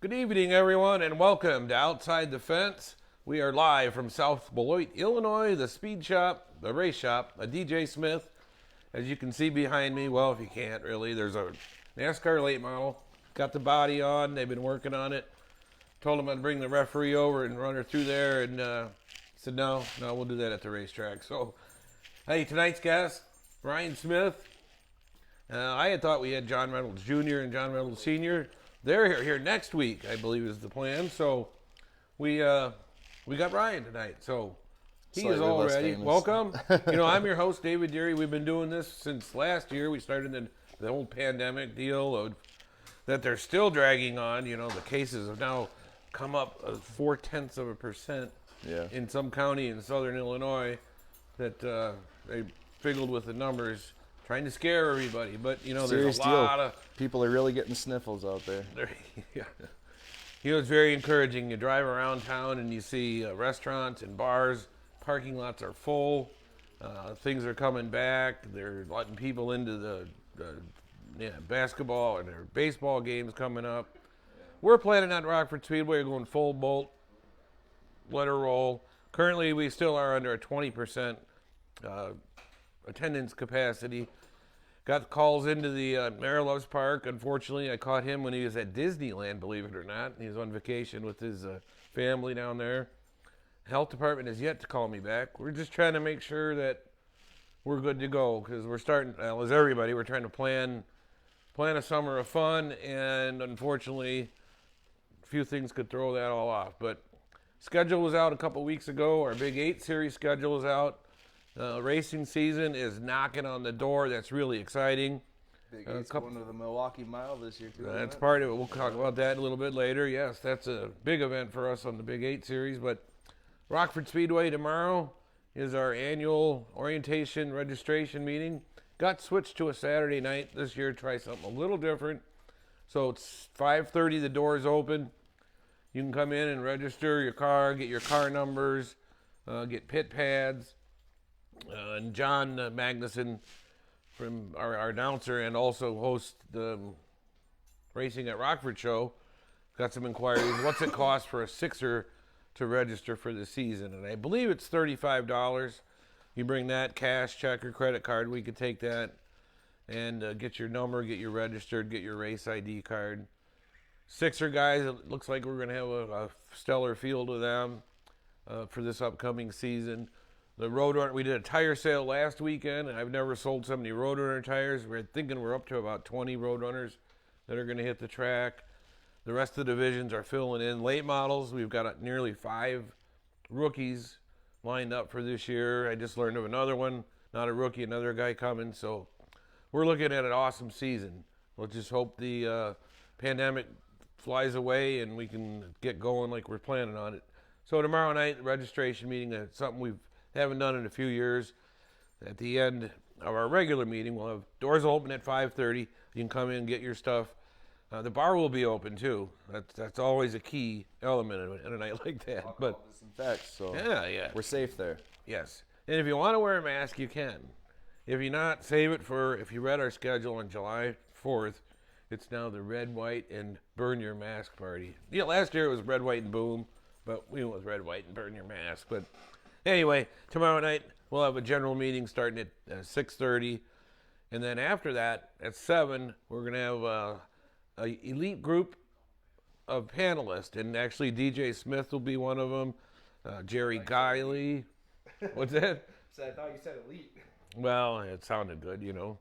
Good evening, everyone, and welcome to Outside the Fence. We are live from South Beloit, Illinois, the speed shop, the race shop, a DJ Smith. As you can see behind me, well, if you can't really, there's a NASCAR late model. Got the body on. They've been working on it. Told them I'd bring the referee over and run her through there, and said, no, we'll do that at the racetrack. So, hey, tonight's guest, Ryan Smith. I had thought we had John Reynolds Jr. and John Reynolds Sr. They're here next week, I believe is the plan. So we got Ryan tonight. So he is all ready. Welcome. I'm your host, David Deary. We've been doing this since last year. We started the whole pandemic deal that they're still dragging on. The cases have now come up 0.4% in some county in southern Illinois that they figgled with the numbers. Trying to scare everybody, but there's a lot of people are really getting sniffles out there. Yeah. It's very encouraging. You drive around town and you see restaurants and bars, parking lots are full. Things are coming back. They're letting people into the basketball and their baseball games coming up. We're planning on Rockford Speedway. We're going full bolt, let her roll. Currently, we still are under a 20% attendance capacity. Got calls into the Mary Loves Park. Unfortunately, I caught him when he was at Disneyland, believe it or not. He was on vacation with his family down there. Health department has yet to call me back. We're just trying to make sure that we're good to go because we're starting, as everybody, we're trying to plan a summer of fun, and unfortunately, a few things could throw that all off. But schedule was out a couple weeks ago. Our Big 8 Series schedule is out. Racing season is knocking on the door. That's really exciting. Big 8's going to the Milwaukee Mile this year, too. That's part of it. We'll talk about that a little bit later. Yes, that's a big event for us on the Big 8 Series. But Rockford Speedway tomorrow is our annual orientation registration meeting. Got switched to a Saturday night this year. Try something a little different. So it's 5:30. The doors open. You can come in and register your car, get your car numbers, get pit pads. And John Magnuson, from our announcer and also host the Racing at Rockford show, got some inquiries. What's it cost for a sixer to register for the season? And I believe it's $35. You bring that, cash, check, or credit card. We could take that and get your number, get you registered, get your race ID card. Sixer guys, it looks like we're going to have a stellar field of them for this upcoming season. the Roadrunner. We did a tire sale last weekend, and I've never sold so many Roadrunner tires. We're thinking we're up to about 20 Roadrunners that are going to hit the track. The rest of the divisions are filling in. Late models, we've got nearly 5 rookies lined up for this year. I just learned of another one, not a rookie, another guy coming. So we're looking at an awesome season. Let's just hope the pandemic flies away and we can get going like we're planning on it. So tomorrow night, the registration meeting, something we haven't done in a few years. At the end of our regular meeting, we'll have doors open at 5:30. You can come in and get your stuff. The bar will be open too. That's always a key element in a night like that. But disinfect, so yeah, we're safe there. Yes, and if you want to wear a mask, you can. If you're not, save it for, if you read our schedule on July 4th, it's now the Red, White, and Burn Your Mask party. Yeah, last year it was Red, White, and Boom, but we went with Red, White, and Burn Your Mask. But anyway, tomorrow night we'll have a general meeting starting at 6:30, and then after that, at 7, we're going to have a elite group of panelists, and actually DJ Smith will be one of them. Jerry Guiley. What's that? So I thought you said elite. Well, it sounded good, you know.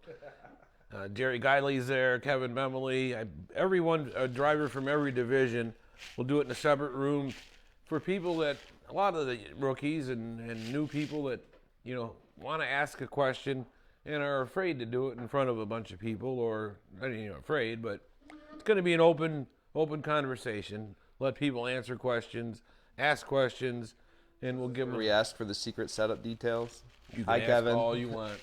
Jerry Guiley's there, Kevin Memley, everyone, a driver from every division. We'll do it in a separate room for people that, a lot of the rookies and new people that, you know, want to ask a question and are afraid to do it in front of a bunch of people, or not even afraid, but it's going to be an open conversation. Let people answer questions, ask questions, and we'll give them. We ask for the secret setup details. You can Hi, ask Kevin. all you want.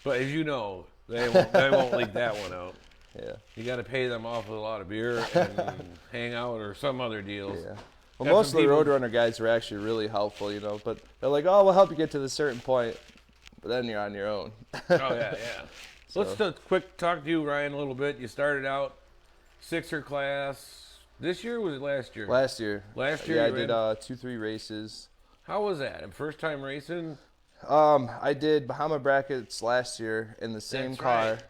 But as you know, they won't leak that one out. Yeah. You got to pay them off with a lot of beer and hang out or some other deals. Yeah. Well, most of the Roadrunner guys were actually really helpful, you know, but they're like, oh, we'll help you get to this certain point, but then you're on your own. Oh, yeah. So. Let's quick talk to you, Ryan, a little bit. You started out Sixer class this year, or was it last year? Last year. Yeah, I did 2-3 races. How was that? First time racing? I did Bahama brackets last year in the same car. Right.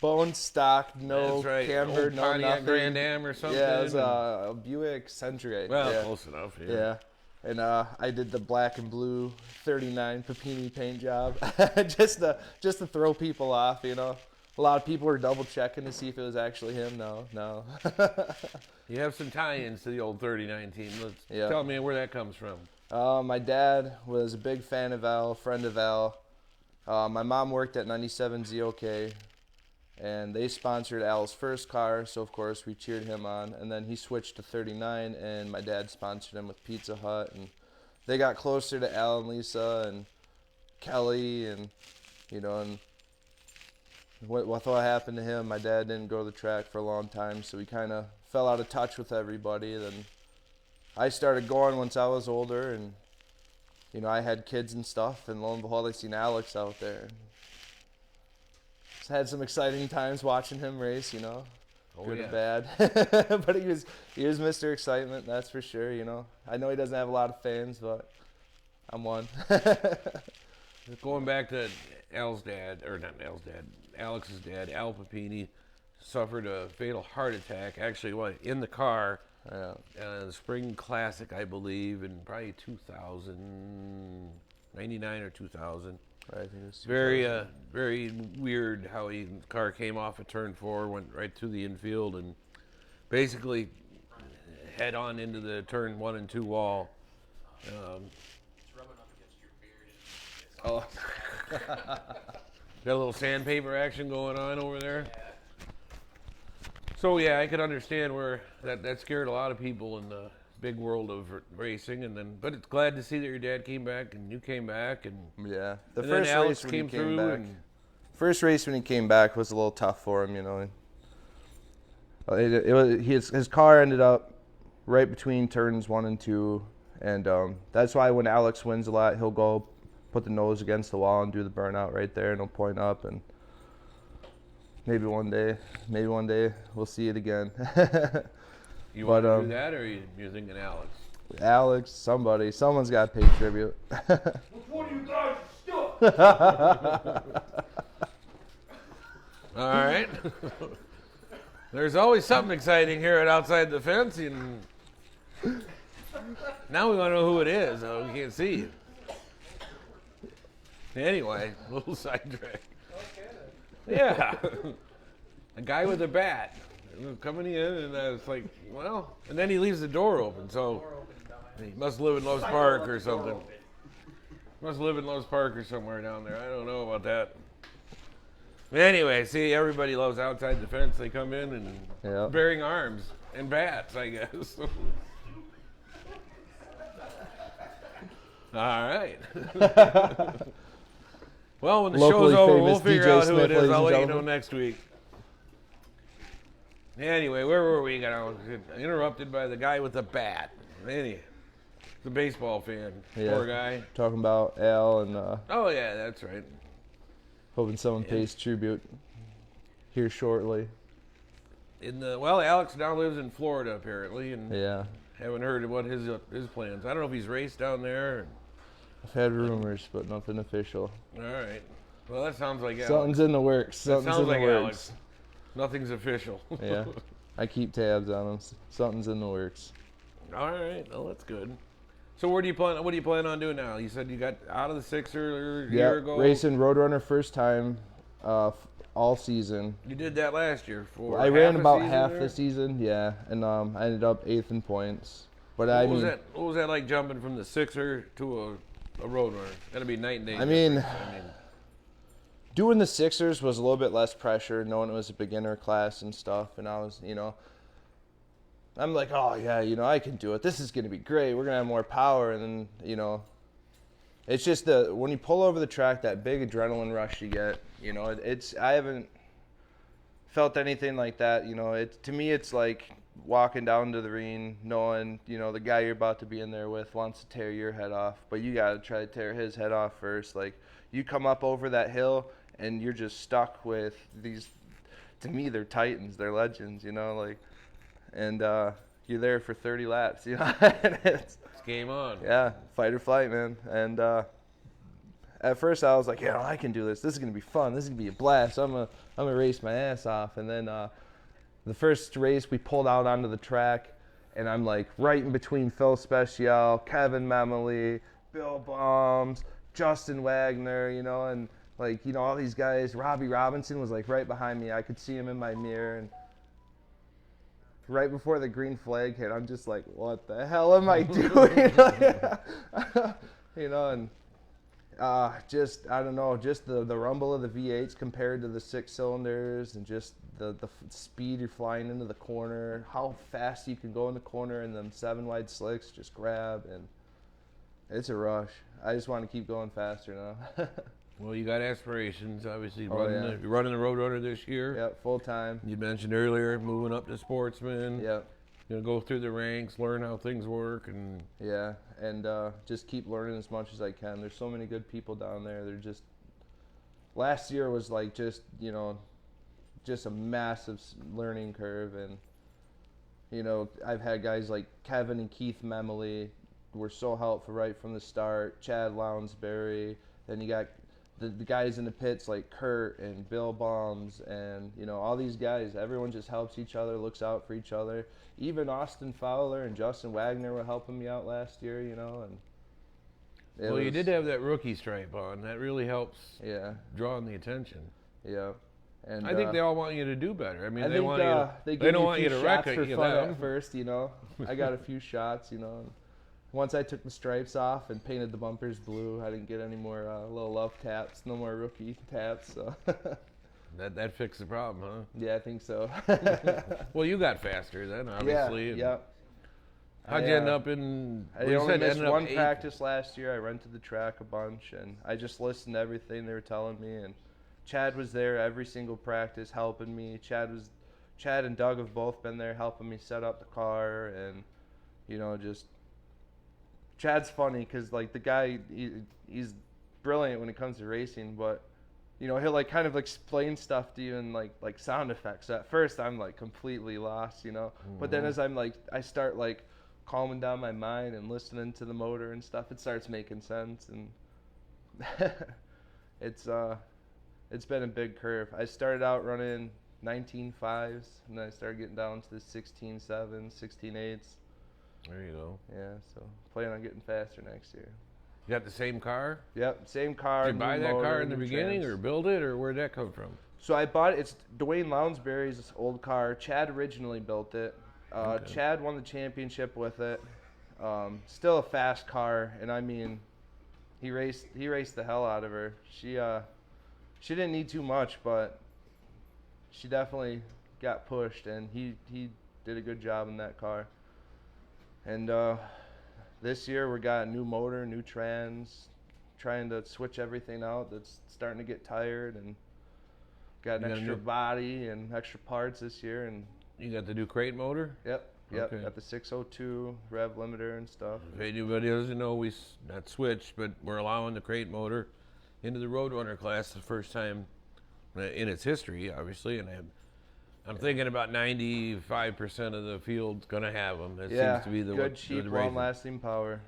Bone stock, no camber, no nothing. Grand Am or something? Yeah, it was a Buick Century. Well, yeah. Close enough. Yeah. And I did the black and blue 39 Papini paint job just to throw people off, you know. A lot of people were double checking to see if it was actually him. No. You have some tie-ins to the old 39 team. Tell me where that comes from. My dad was a big fan of Al, friend of Al. My mom worked at 97 ZOK, and they sponsored Al's first car, so of course we cheered him on. And then he switched to 39, and my dad sponsored him with Pizza Hut, and they got closer to Al and Lisa and Kelly, and you know, and what happened to him, my dad didn't go to the track for a long time, so we kind of fell out of touch with everybody. Then I started going once I was older, and you know, I had kids and stuff, and lo and behold, I seen Alex out there. Just had some exciting times watching him race, you know, good or bad. But he was Mr. Excitement, that's for sure. You know, I know he doesn't have a lot of fans, but I'm one. Going back to Al's dad, or not Al's dad, Alex's dad, Al Papini, suffered a fatal heart attack. Actually, in the car. The Spring Classic, I believe, in probably 99 or 2000. Right, I think it was 2000. Very weird how the car came off of turn 4, went right through the infield, and basically head on into the turn 1 and 2 wall. It's rubbing up against your beard. Got a little sandpaper action going on over there. So yeah, I could understand where that scared a lot of people in the big world of racing, but it's glad to see that your dad came back and you came back, and yeah, the first race when he came back. First race when he came back was a little tough for him, you know. His car ended up right between turns 1 and 2, and that's why when Alex wins a lot, he'll go put the nose against the wall and do the burnout right there, and he'll point up, and maybe one day we'll see it again. You want to do that, or you're thinking Alex? Alex, someone's got to pay tribute. Which one of you guys is stuck? All right. There's always something exciting here at Outside the Fence, and now we want to know who it is. Oh, we can't see you. Anyway, little sidetrack. Yeah. A guy with a bat coming in, and it's like, well, and then he leaves the door open, so he must live in Lowe's Park or something. Must live in Lowe's Park or somewhere down there. I don't know about that. Anyway, see, everybody loves outside the fence. They come in and bearing arms and bats, I guess. All right. Well, when the Locally show's over, famous we'll figure DJ out who Smith, it is. ladies I'll and let you know gentlemen. next week. Anyway, where were we? Got interrupted by the guy with the bat. Anyway, the baseball fan. Yeah. Poor guy. Talking about Al and Oh, yeah, that's right. hoping someone pays tribute here shortly. Well, Alex now lives in Florida, apparently, and Yeah. haven't heard of what his plans. I don't know if he's raced down there. I've had rumors, but nothing official. All right. Well, that sounds like Alex. Something's in the works. That Something's sounds in the like works. Alex. Nothing's official. Yeah. I keep tabs on them. Something's in the works. All right. Well, that's good. So what do you plan on doing now? You said you got out of the Sixer a year ago. Racing Roadrunner first time all season. You did that last year for I ran half a about season half there? the season, yeah, and I ended up 8th in points. But What I was mean, that? What was that like jumping from the Sixer to a Roadrunner? Gotta be night and day. I mean, difference. doing the Sixers was a little bit less pressure, knowing it was a beginner class and stuff, and I was, I'm like, oh yeah, I can do it. This is gonna be great. We're gonna have more power, and then, it's just when you pull over the track, that big adrenaline rush you get. I haven't felt anything like that. To me, it's like walking down to the ring, knowing the guy you're about to be in there with wants to tear your head off, but you gotta try to tear his head off first. Like, you come up over that hill, and you're just stuck with these. To me, they're titans, they're legends, and you're there for 30 laps, and It's game on. yeah, fight or flight, man. And at first I was like, yeah, I can do this. This is gonna be fun. This is gonna be a blast. I'm gonna race my ass off. And then the first race we pulled out onto the track, and I'm like right in between Phil Special, Kevin Memely, Bill Bombs, Justin Wagner, and all these guys. Robbie Robinson was like right behind me. I could see him in my mirror, and right before the green flag hit, I'm just like, what the hell am I doing? And just, I don't know, just the rumble of the V8s compared to the 6 cylinders, and just the speed you're flying into the corner, how fast you can go in the corner, and them 7 wide slicks just grab, and it's a rush. I just want to keep going faster now. Well, you got aspirations, obviously. Oh, You're running the Roadrunner this year. Yep, full time. You mentioned earlier moving up to Sportsman. Yep. Go through the ranks, learn how things work, and Yeah, and just keep learning as much as I can. There's so many good people down there. They're just, last year was like just a massive learning curve, and I've had guys like Kevin and Keith Memely were so helpful right from the start. Chad Lounsbury. Then you got the guys in the pits like Kurt and Bill Bombs, and all these guys. Everyone just helps each other, looks out for each other. Even Austin Fowler and Justin Wagner were helping me out last year, and you did have that rookie stripe on. That really helps. Yeah. Drawing the attention. Yeah. And I think they all want you to do better. I mean, they think, want you. they They give don't me a want few you to wreck shots for it. fun at first, I got a few shots, and once I took the stripes off and painted the bumpers blue, I didn't get any more little love taps, no more rookie taps. So That fixed the problem, huh? yeah, I think so. Well, you got faster then, obviously. Yeah. How'd you end up in? I you only said missed ended up one eighth. practice last year. I rented the track a bunch, and I just listened to everything they were telling me. And Chad was there every single practice helping me. Chad and Doug have both been there helping me set up the car, and just Chad's funny because the guy he's brilliant when it comes to racing, but he'll kind of explain stuff to you in like sound effects. So at first I'm completely lost, but then as I start calming down my mind and listening to the motor and stuff, it starts making sense, and it's been a big curve. I started out running 19.5s, and then I started getting down to the 16.7s, 16.8s. There you go. Yeah, so plan on getting faster next year. You got the same car? Yep, same car. Did you buy new that motor, car in the new beginning trans. or build it, or where'd that come from? So I bought it. It's Dwayne Lounsbury's old car. Chad originally built it. Chad won the championship with it. Still a fast car, and I mean, he raced the hell out of her. She didn't need too much, but she definitely got pushed, and he did a good job in that car. And this year we got a new motor, new trans, trying to switch everything out that's starting to get tired, and got an extra body and extra parts this year. And You got the new crate motor? Yep. Okay. Got the 602 rev limiter and stuff. If anybody doesn't know, we not switched, but we're allowing the crate motor into the Roadrunner class the first time in its history, obviously. And I'm thinking about 95% of the field's gonna have them. That seems to be the good, cheap, long-lasting power.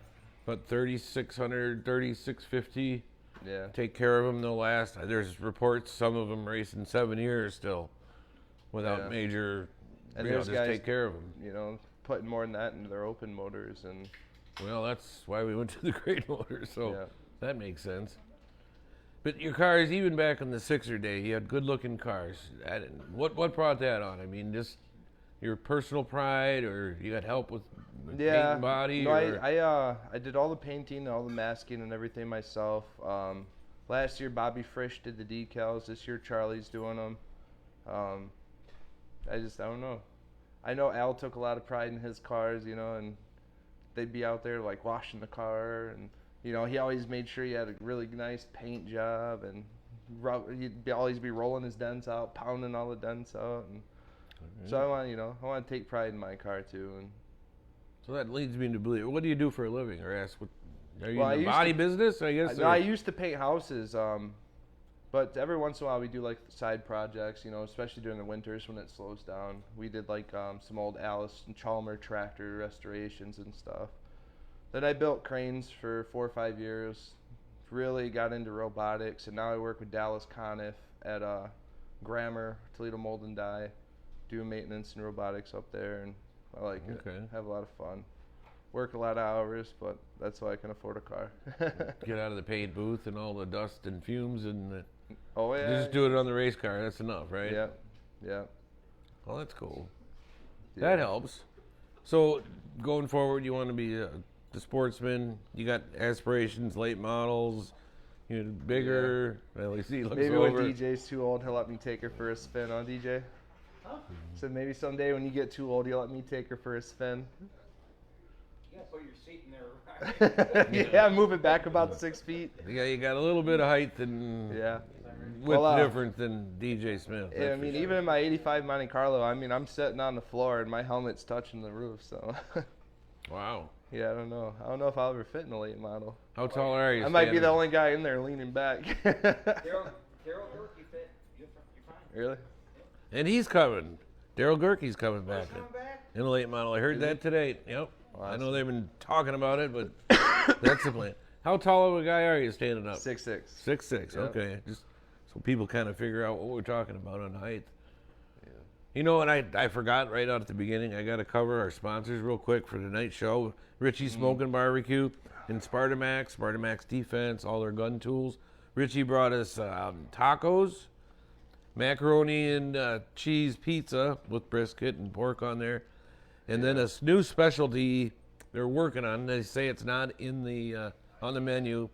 But 3,600, 3,650. Yeah. Take care of them, they'll last. There's reports some of them racing 7 years still without major. And there's there's just guys, take care of them. you know, putting more than that into their open motors. And Well, that's why we went to the crate motor, so Yeah. that makes sense. But your cars, even back in the Sixer day, you had good-looking cars. What brought that on? I mean, just your personal pride, or you got help with painting body? No, or? I did all the painting, all the masking, and everything myself. Last year, Bobby Frisch did the decals. This year, Charlie's doing them. I don't know. I know Al took a lot of pride in his cars, you know, and they'd be out there like washing the car, and you know, he always made sure he had a really nice paint job, and he'd always be rolling his dents out, pounding all the dents out, and so I want to take pride in my car too. And So that leads me to believe. What do you do for a living? Or ask, are you Well, in the body business? I guess. No, I used to paint houses, but every once in a while we do like side projects, you know, especially during the winters when it slows down. We did like some old Alice and Chalmer tractor restorations and stuff. Then I built cranes for 4 or 5 years, really got into robotics, and now I work with Dallas Conniff at Grammar, Toledo Mold and Die, do maintenance and robotics up there, and I like it. Have a lot of fun. Work a lot of hours, but that's why I can afford a car. Get out of the paint booth and all the dust and fumes, and Oh yeah. just do it on the race car. That's enough, right? Yeah, yeah. Well, that's cool. Yeah. That helps. So going forward, you want to be the Sportsman. You got aspirations, late models. You know, bigger. Well, at least he looks Maybe over. when DJ's too old, he'll let me take her for a spin, huh, DJ? Huh? So maybe someday when you get too old, you'll let me take her for a spin. You gotta put your seat in there right. Yeah, move it back about 6 feet. You got a little bit of height and Yeah. width Well, different than DJ Smith. Yeah, I that's for mean, sure. even in my 85 Monte Carlo, I mean, I'm sitting on the floor and my helmet's touching the roof, so. Wow. Yeah, I don't know. I don't know if I'll ever fit in a late model. How tall are you? I might be standing? the only guy in there leaning back. Daryl, you fit. You're fine. Really? And he's coming. Daryl Gerke's coming back Coming back? in a late model. I heard that today. Yep. Well, I know they've been talking about it, but that's the plan. How tall of a guy are you standing up? 6'6". 6'6". Yep. Okay, just so people kind of figure out what we're talking about on height. Yeah. You know, and I forgot right out at the beginning. I got to cover our sponsors real quick for tonight's show. Richie Smoking Barbecue and Spartamax Defense, all their gun tools. Richie brought us tacos, macaroni and cheese pizza with brisket and pork on there, and then a new specialty they're working on. They say it's not in the on the menu.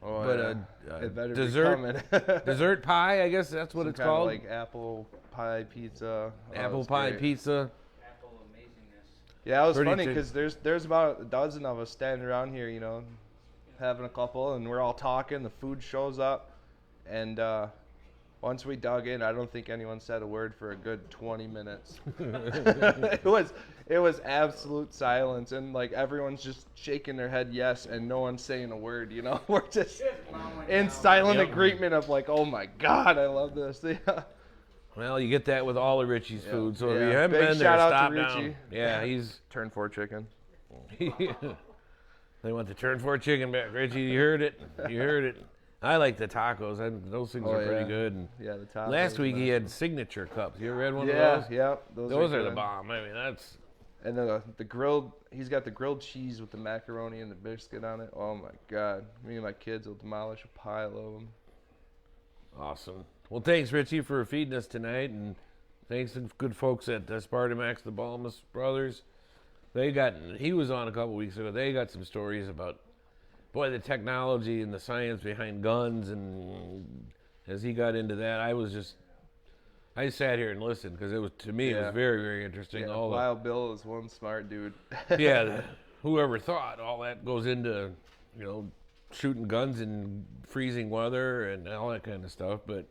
Oh, But yeah. It better dessert, be coming. dessert pie, I guess that's what Some it's kinda called. like apple pie pizza. Oh, Apple it's pie great. pizza. Apple amazingness. Yeah, it was Pretty funny good. because there's about a dozen of us standing around here, you know, having a couple, and we're all talking. The food shows up, and once we dug in, I don't think anyone said a word for a good 20 minutes. It was absolute silence, and like everyone's just shaking their head yes, and no one's saying a word. You know, we're just in silent Yep. agreement of like, oh my god, I love this. Yeah. Well, you get that with all of Richie's food. So if Yeah. you haven't Big been there, shout out to stop Richie. down. Yeah, he's. Turn 4 chicken. They want the turn 4 chicken back, Richie. You heard it. You heard it. I like the tacos. Those things Oh, are pretty yeah. good. And Yeah, the top. last week he had signature cups. You ever had one Yeah, of those? yeah. Those are the good. bomb. I mean, that's And the grilled, he's got the grilled cheese with the macaroni and the biscuit on it. Oh my God. Me and my kids will demolish a pile of them. Awesome. Well, thanks, Richie, for feeding us tonight, and thanks to good folks at Spartamax, the Balmas brothers. He was on a couple weeks ago. They got some stories about, boy, the technology and the science behind guns, and as he got into that, I sat here and listened because it was very, very interesting. Yeah, All Wild Bill is one smart dude. Whoever thought all that goes into, shooting guns in freezing weather and all that kind of stuff. But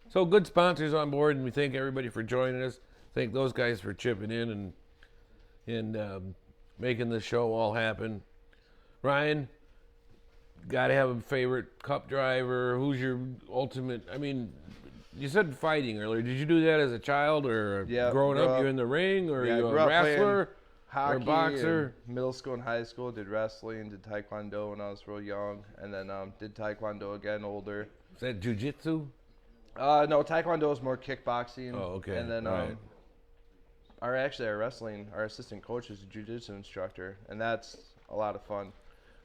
so good sponsors on board, and we thank everybody for joining us. Thank those guys for chipping in and making this show all happen. Ryan, got to have a favorite cup driver. Who's your ultimate? I mean, you said fighting earlier. Did you do that as a child or growing up? You in the ring, or you a wrestler? Hockey, or a boxer? Middle school and high school, did wrestling, did taekwondo when I was real young, and then did taekwondo again older. Is that jiu-jitsu? No, taekwondo is more kickboxing. Oh, okay. And then right. our assistant coach is a jiu-jitsu instructor, and that's a lot of fun.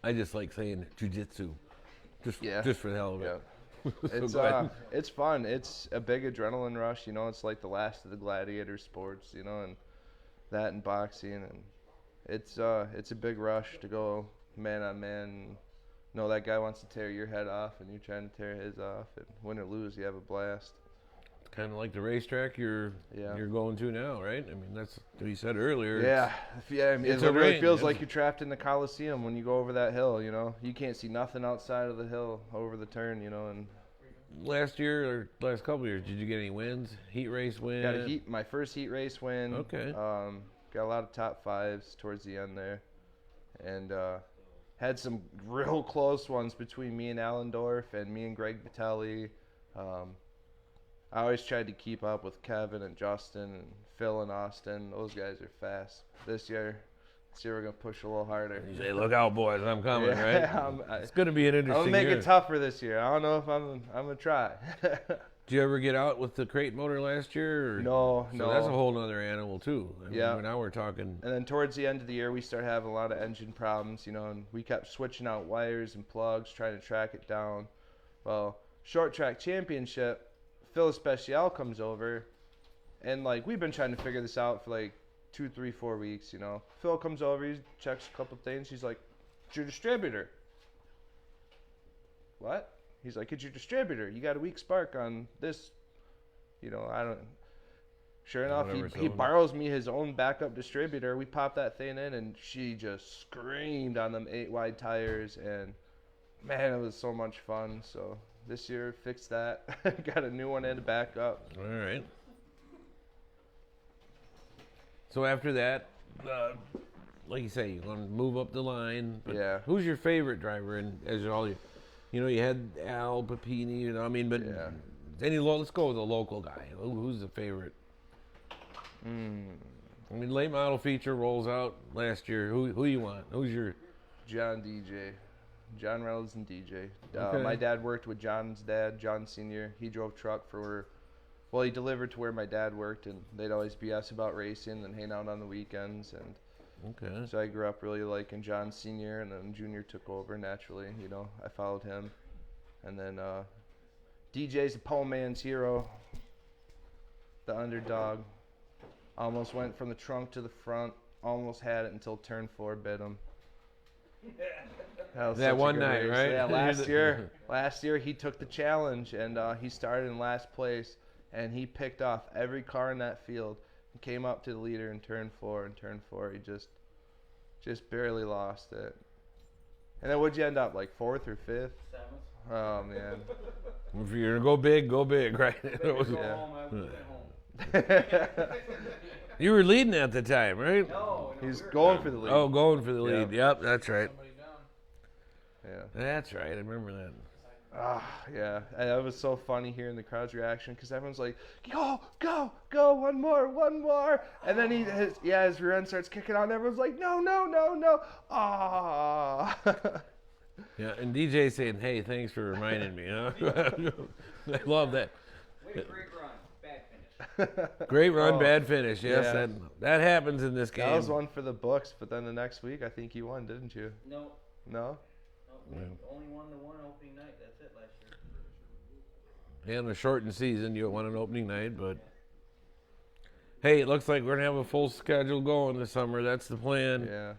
I just like saying jiu-jitsu, just for the hell of it. Yeah. It's fun. It's a big adrenaline rush. It's like the last of the gladiator sports. And that and boxing, and it's a big rush to go man on man. That guy wants to tear your head off, and you're trying to tear his off, and win or lose, you have a blast. Kind of like the racetrack you're going to now, right? I mean, that's what you said earlier. Yeah. I mean, it really feels like you're trapped in the Coliseum when you go over that hill. You can't see nothing outside of the hill over the turn. And last year or last couple of years, did you get any wins? Heat race win? Got my first heat race win. Okay. Got a lot of top fives towards the end there, and had some real close ones between me and Allendorf and me and Greg Vitelli. I always tried to keep up with Kevin and Justin and Phil and Austin. Those guys are fast. This year we're going to push a little harder. You say, look out, boys, I'm coming, right? It's going to be an interesting I'm going to make year. it tougher this year. I don't know if I'm going to try. Did you ever get out with the crate motor last year? Or? No. That's a whole other animal, too. I mean, now we're talking. And then towards the end of the year, we started having a lot of engine problems, and we kept switching out wires and plugs, trying to track it down. Well, Short Track Championship, Phil Special comes over, and we've been trying to figure this out for 2, 3, 4 weeks. Phil comes over, he checks a couple things. He's like, "It's your distributor." What? He's like, "It's your distributor. You got a weak spark on this." I don't. Sure enough, he borrows me his own backup distributor. We pop that thing in, and she just screamed on them 8-wide tires, and man, it was so much fun. So this year, fixed that. Got a new one and a backup. All right. So after that, like you say, you're going to move up the line. But Yeah. Who's your favorite driver? And as all you had Al Papini. But let's go with a local guy. Who's the favorite? Late model feature rolls out last year. Who you want? Who's your? John Reynolds and DJ. Okay. My dad worked with John's dad, John Sr. He drove truck he delivered to where my dad worked, and they'd always BS about racing and hang out on the weekends. And Okay. so I grew up really liking John Sr., and then Junior took over naturally. I followed him. And then DJ's the pole man's hero, the underdog. Almost went from the trunk to the front, almost had it until turn 4 bit him. That was That such a one good night, race. right? Yeah, last year he took the challenge, and he started in last place, and he picked off every car in that field and came up to the leader in turn 4. And turn 4, he just barely lost it. And then what'd you end up, 4th or 5th? 7th. Oh man. If you're gonna go big, right? Go home, I would stay home. You were leading at the time, right? No, He's we were going down. for the lead. Oh, going for the lead. Yep, that's right. Somebody down. Yeah. That's right. I remember that. Yeah. And that was so funny hearing the crowd's reaction because everyone's like, go, one more. And then his rear end starts kicking on. Everyone's like, no. Ah. Yeah, and DJ saying, "Hey, thanks for reminding me." Huh? I love that. Wait, great run. Bad finish. Great run, Oh, bad finish. Yes, yeah. that happens in this game. That was one for the books, but then the next week I think you won, didn't you? No, No? we only won the one opening night. That's it last year. In a shortened season, you won an opening night, but hey, it looks like we're gonna have a full schedule going this summer. That's the plan. Yeah.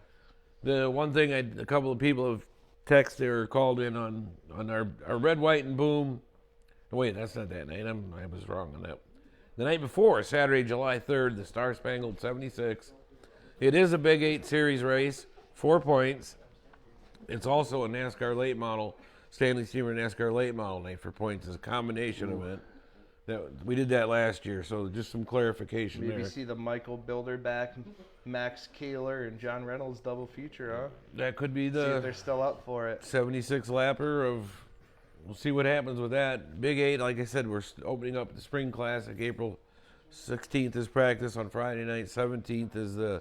The one thing a couple of people have texted or called in on our red, white, and boom. Wait, that's not that night. I was wrong on that. The night before, Saturday, July 3rd, the Star Spangled 76. It is a Big 8 Series race, 4 points. It's also a NASCAR late model, Stanley Steamer NASCAR late model night for points. It's a combination event. We did that last year, so just some clarification Maybe there. see the Michael Bilderback, Max Kahler, and John Reynolds double feature, huh? That could be See if the they're still up for it. 76 lapper of. We'll see what happens with that. Big 8, like I said, we're opening up the Spring Classic. April 16th is practice on Friday night. 17th is the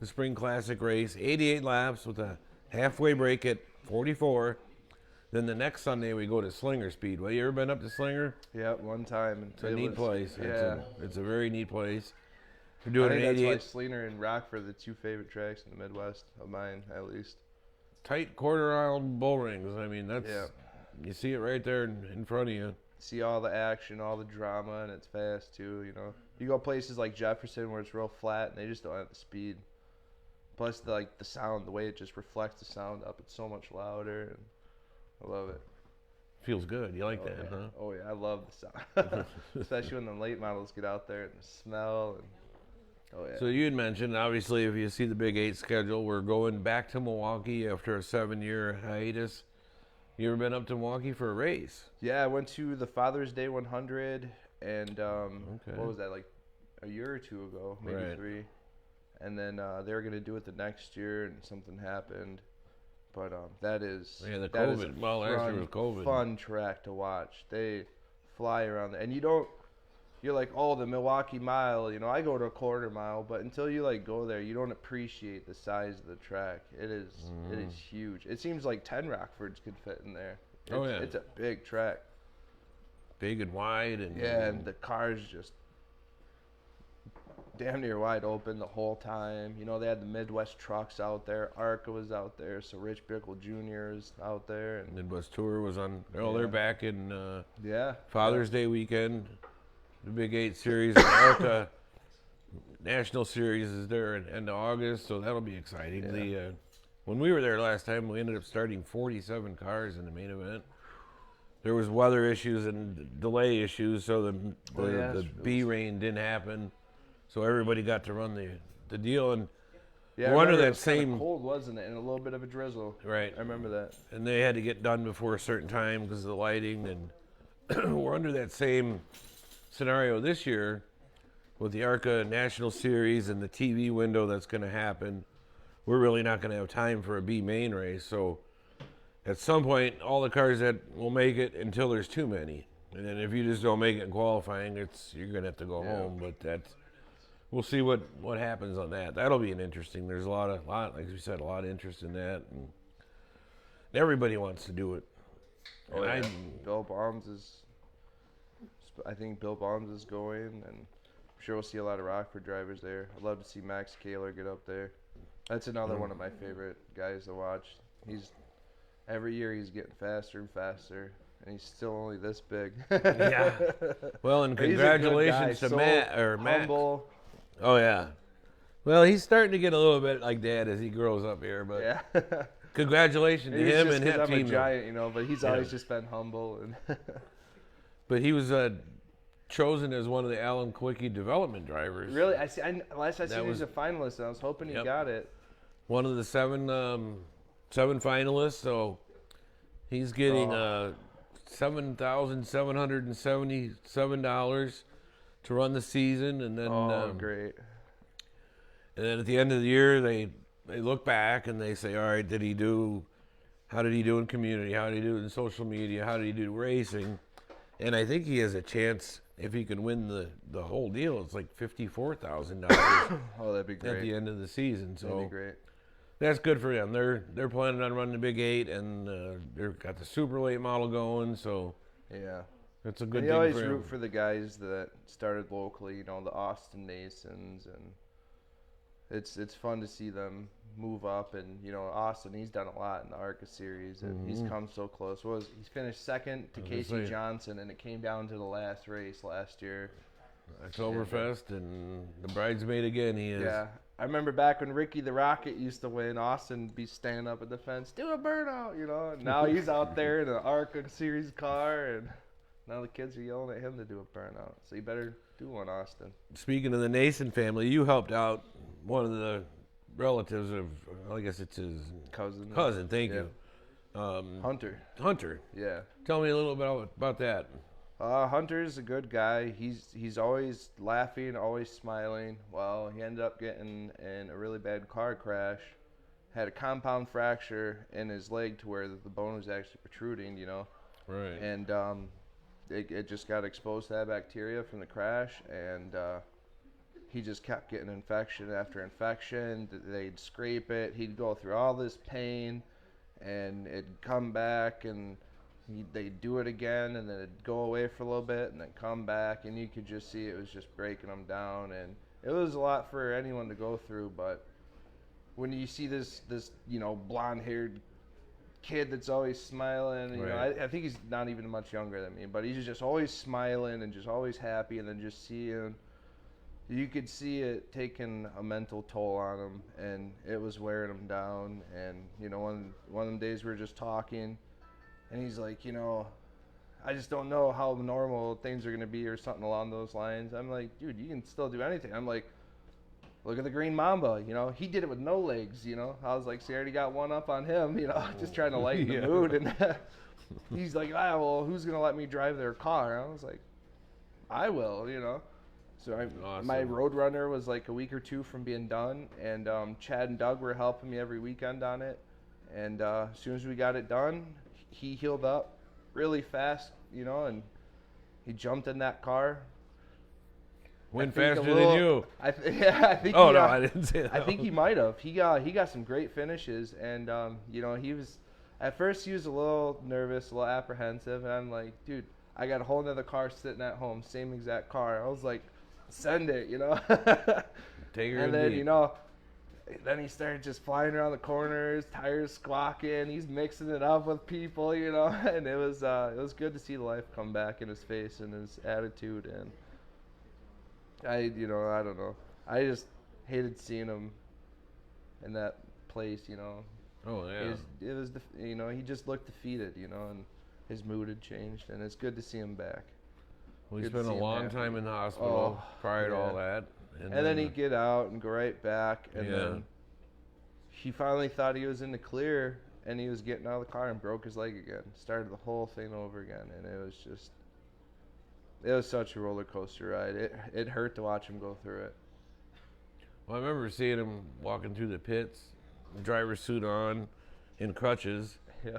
Spring Classic race. 88 laps with a halfway break at 44. Then the next Sunday we go to Slinger Speedway. You ever been up to Slinger? Yeah, one time. It's a neat place. Yeah. It's a very neat place. We're I doing think an that's why 88 Slinger and Rockford are the two favorite tracks in the Midwest of mine, at least. tight quarter aisle bull rings. I mean, that's Yeah. you see it right there in front of you. See all the action, all the drama, and it's fast too, you know. You go places like Jefferson where it's real flat and they just don't have the speed. Plus the sound, the way it just reflects the sound up, it's so much louder, and I love it. Feels good. You like that, yeah. huh? Oh yeah, I love the sound. Especially when the late models get out there and the smell and oh yeah. So you had mentioned, obviously, if you see the Big 8 schedule, we're going back to Milwaukee after a 7-year hiatus. You ever been up to Milwaukee for a race? Yeah, I went to the Father's Day 100 and what was that, like a year or two ago, maybe Right. 3. And then they were gonna do it the next year, and something happened. But that is Yeah, the that is COVID. a Well, last year was COVID. Fun track to watch. They fly around there, and you're like, oh, the Milwaukee Mile. You know, I go to a quarter mile, but until you go there, you don't appreciate the size of the track. It is huge. It seems like 10 Rockfords could fit in there. Oh, yeah. It's a big track. Big and wide. And Yeah, and the cars just damn near wide open the whole time. You know, they had the Midwest trucks out there. ARCA was out there, so Rich Bickle Jr. is out there. And Midwest Tour was on. Oh, Yeah. they're back in yeah. Father's Day weekend. The Big 8 Series, the ARCA National Series is there in end of August, so that'll be exciting. Yeah. When we were there last time, we ended up starting 47 cars in the main event. There was weather issues and delay issues, so the B rain didn't happen. So everybody got to run the deal, and Yeah, we're I under remember it that was kinda same cold, wasn't it? And a little bit of a drizzle. right. I remember that. And they had to get done before a certain time because of the lighting, and we're under that same scenario this year with the ARCA National Series and the TV window that's going to happen. We're really not going to have time for a B main race, so at some point, all the cars that will make it until there's too many, and then if you just don't make it in qualifying, you're going to have to go home. But we'll see what happens on that. That'll be an interesting. There's a lot like we said, a lot of interest in that, and everybody wants to do it. Oh, And yeah. Bill Baums is. I think Bill Baums is going, and I'm sure we'll see a lot of Rockford drivers there. I'd love to see Max Kahler get up there. That's another one of my favorite guys to watch. Every year he's getting faster and faster, and he's still only this big. Yeah. Well, and But he's a good guy, congratulations to so Matt Max. humble. Oh yeah. Well, he's starting to get a little bit like Dad as he grows up here, but Yeah. congratulations to It's him just and 'cause that I'm team. a giant, you know, but he's Yeah. always just been humble and. But he was chosen as one of the Alan Quickie development drivers. Really, last I seen, he was- was a finalist, and I was hoping he Yep. got it. One of the seven finalists, so he's getting $7,777 to run the season, and then Great. and then at the end of the year they look back and they say, all right, how did he do in community? How did he do in social media? How did he do racing? And I think he has a chance if he can win the whole deal. It's like $54,000 Oh, that'd be great. at the end of the season. That'd So be great. that's good for them. They're planning on running the Big 8, and they've got the super late model going. So Yeah. That's a good And thing you always for him. root for the guys that started locally, you know, the Austin Masons, and it's fun to see them move up. And you know, Austin, he's done a lot in the ARCA series, and he's come so close. He's finished second to Casey Johnson, and it came down to the last race last year. Oktoberfest and the bridesmaid again. He is. Yeah, I remember back when Ricky the Rocket used to win, Austin would be standing up at the fence, do a burnout, you know. And now he's out there in an ARCA series car, and now the kids are yelling at him to do a burnout. So you better do one, Austin. Speaking of the Nason family, you helped out one of the relatives of, I guess it's his Cousin. Thank Yeah. you. Hunter. Yeah. Yeah. Tell me a little bit about that. Hunter's a good guy. He's always laughing, always smiling. Well, he ended up getting in a really bad car crash. Had a compound fracture in his leg to where the bone was actually protruding, you know. Right. And it just got exposed to that bacteria from the crash, and he just kept getting infection after infection. They'd scrape it. He'd go through all this pain, and it'd come back, and they'd do it again, and then it'd go away for a little bit, and then come back, and you could just see it was just breaking him down. And it was a lot for anyone to go through, but when you see this you know, blonde-haired kid that's always smiling, you know, I think he's not even much younger than me, but he's just always smiling and just always happy, and then just seeing, you could see it taking a mental toll on him, and it was wearing him down. And you know, one of them days we were just talking, and he's like, you know, I just don't know how normal things are going to be, or something along those lines. I'm like, dude, you can still do anything. I'm like, look at the Green Mamba, you know, he did it with no legs, you know. I was like, so you already got one up on him, you know, just trying to lighten the mood. And he's like, well, who's going to let me drive their car? I was like, I will, you know. So my Roadrunner was like a week or two from being done, and Chad and Doug were helping me every weekend on it. And as soon as we got it done, he healed up really fast, you know, and he jumped in that car. Went faster than you. I think. Oh, no, I didn't say that. I think he might have. He got some great finishes, and you know, he was, at first he was a little nervous, a little apprehensive, and I'm like, dude, I got a whole nother car sitting at home, same exact car. I was like, send it, you know. Take her and then deep. you know, then he started just flying around the corners, tires squawking. He's mixing it up with people, you know, and it was good to see the life come back in his face and his attitude. And I don't know. I just hated seeing him in that place, you know. Oh, yeah. It was you know, he just looked defeated, you know, and his mood had changed, and it's good to see him back. We Good to spent a see him long happy. time in the hospital prior to yeah. all that. And then he'd get out and go right back, and then he finally thought he was in the clear, and he was getting out of the car and broke his leg again. Started the whole thing over again, and it was such a roller coaster ride. It hurt to watch him go through it. Well, I remember seeing him walking through the pits, driver's suit on, in crutches. Yeah.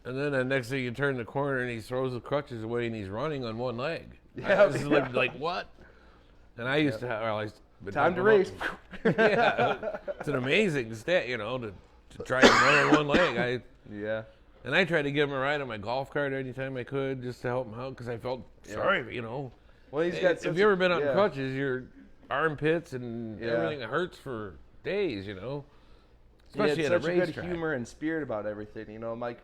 And then the next thing you turn the corner and he throws the crutches away and he's running on one leg. Yeah. I was like, what? And I used to have, Time to race. Yeah. It's an amazing stat, you know, to try and run on one leg. Yeah. And I tried to give him a ride on my golf cart anytime I could just to help him out because I felt sorry, you know. Well, he's got. If you ever been on crutches, your armpits and everything hurts for days, you know. Especially he had at a such a good racetrack. humor and spirit about everything. You know, my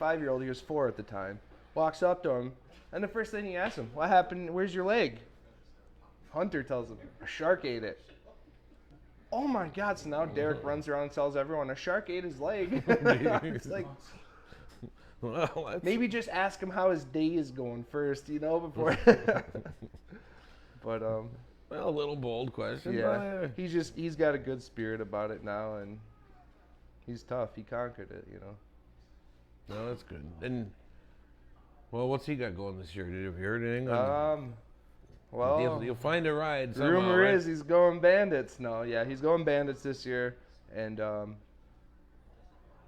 5-year-old, he was 4 at the time, walks up to him, and the first thing he asks him, "What happened? Where's your leg?" Hunter tells him, "A shark ate it." Oh my God! So now Derek runs around and tells everyone a shark ate his leg. It's like, well, maybe just ask him how his day is going first, you know, before. But well, a little bold question. yeah, he's got a good spirit about it now, and he's tough. He conquered it, you know. No, that's good. And well, what's he got going this year? Did you hear anything? Well, you'll find a ride. the Somehow, rumor right? is he's going Bandits. No, yeah, he's going Bandits this year, and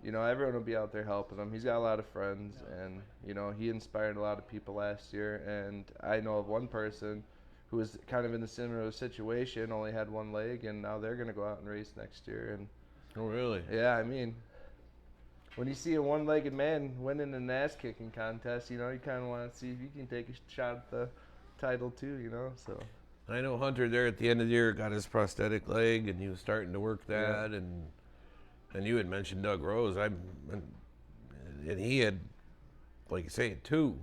you know, everyone will be out there helping him. He's got a lot of friends, and you know, he inspired a lot of people last year. And I know of one person who was kind of in a similar situation, only had one leg, and now they're gonna go out and race next year. And Oh, really? yeah, I mean, when you see a one-legged man winning an ass-kicking contest, you know, you kind of want to see if you can take a shot at the title too, you know. So I know Hunter there at the end of the year got his prosthetic leg, and he was starting to work that, and you had mentioned Doug Rose. And he had, like you say, 2.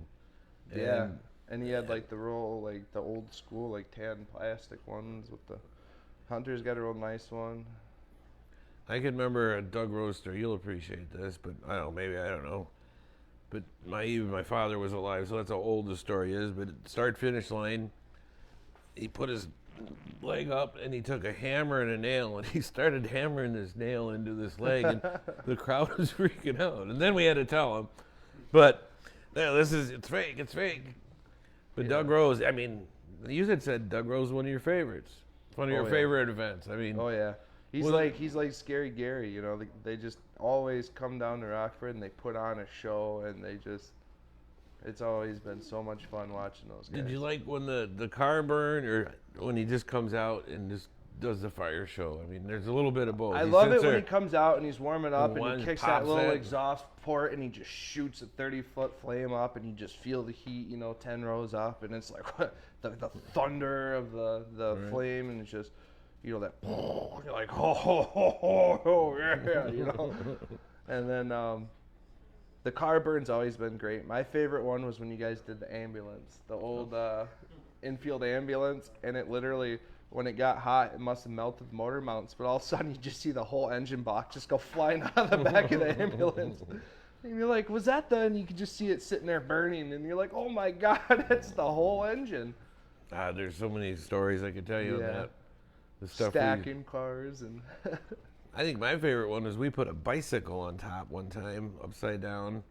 yeah, and he had like the real, like the old school, like tan plastic ones with the. Hunter's got a real nice one. I can remember a Doug Roaster. You'll appreciate this, but I don't know. Maybe I don't know. But even my father was alive, so that's how old the story is. But at start finish line, he put his leg up and he took a hammer and a nail and he started hammering this nail into this leg, and the crowd was freaking out. And then we had to tell him, but no, it's fake, it's fake. But Doug Rose, I mean, you had said Doug Rose is one of your favorites. It's one of your favorite events. I mean, oh yeah. He's like Scary Gary, you know. They just always come down to Rockford and they put on a show, and it's always been so much fun watching those guys. Did you like when the car burn, or when he just comes out and just does the fire show? I mean, there's a little bit of both. I love it when he comes out and he's warming up and he kicks that little exhaust port and he just shoots a 30-foot flame up, and you just feel the heat, you know, 10 rows up, and it's like the thunder of the flame, and it's just, you know, that, you're like, oh, yeah, you know. And then the car burn's always been great. My favorite one was when you guys did the ambulance, the old infield ambulance, and it literally, when it got hot, it must have melted the motor mounts, but all of a sudden you just see the whole engine box just go flying out of the back of the ambulance. And you're like, was that the, and you could just see it sitting there burning, and you're like, oh my God, it's the whole engine. There's so many stories I could tell you on that. The stuff stacking cars and I think my favorite one is we put a bicycle on top one time, upside down,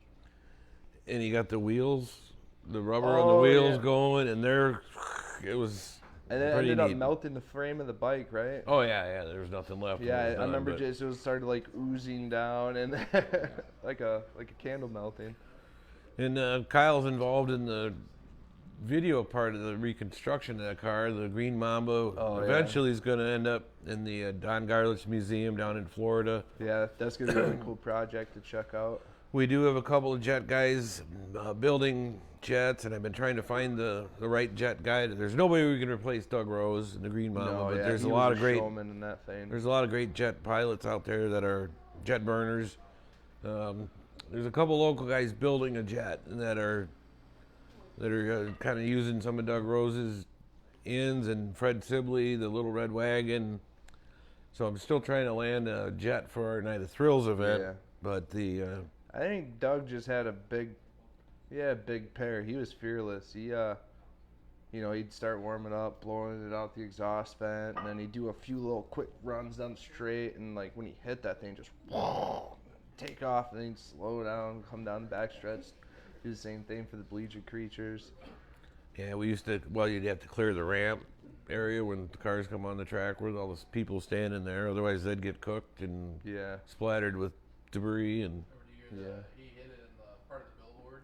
and you got the wheels, the rubber on the wheels going, and it was and it ended up melting the frame of the bike, right? Oh yeah, there was nothing left. Yeah, I remember just it started like oozing down and like a candle melting. And Kyle's involved in the video part of the reconstruction of that car. The Green Mamba eventually is going to end up in the Don Garlich Museum down in Florida. Yeah, that's going to be a really cool project to check out. We do have a couple of jet guys building jets, and I've been trying to find the right jet guy. There's nobody we can replace Doug Rose and the Green Mamba, but there's a lot of great in that thing. There's a lot of great jet pilots out there that are jet burners. There's a couple local guys building a jet that are kind of using some of Doug Rose's ends, and Fred Sibley, the Little Red Wagon. So I'm still trying to land a jet for our Night of Thrills event. Yeah. But I think Doug just had a big pair. He was fearless. He, he'd start warming up, blowing it out the exhaust vent, and then he'd do a few little quick runs down the straight, and like when he hit that thing, just take off, and then he'd slow down, come down the backstretch. Do the same thing for the bleacher creatures. Yeah, we used to, you'd have to clear the ramp area when the cars come on the track with all the people standing there. Otherwise, they'd get cooked and splattered with debris. And he hit it in the part of the billboard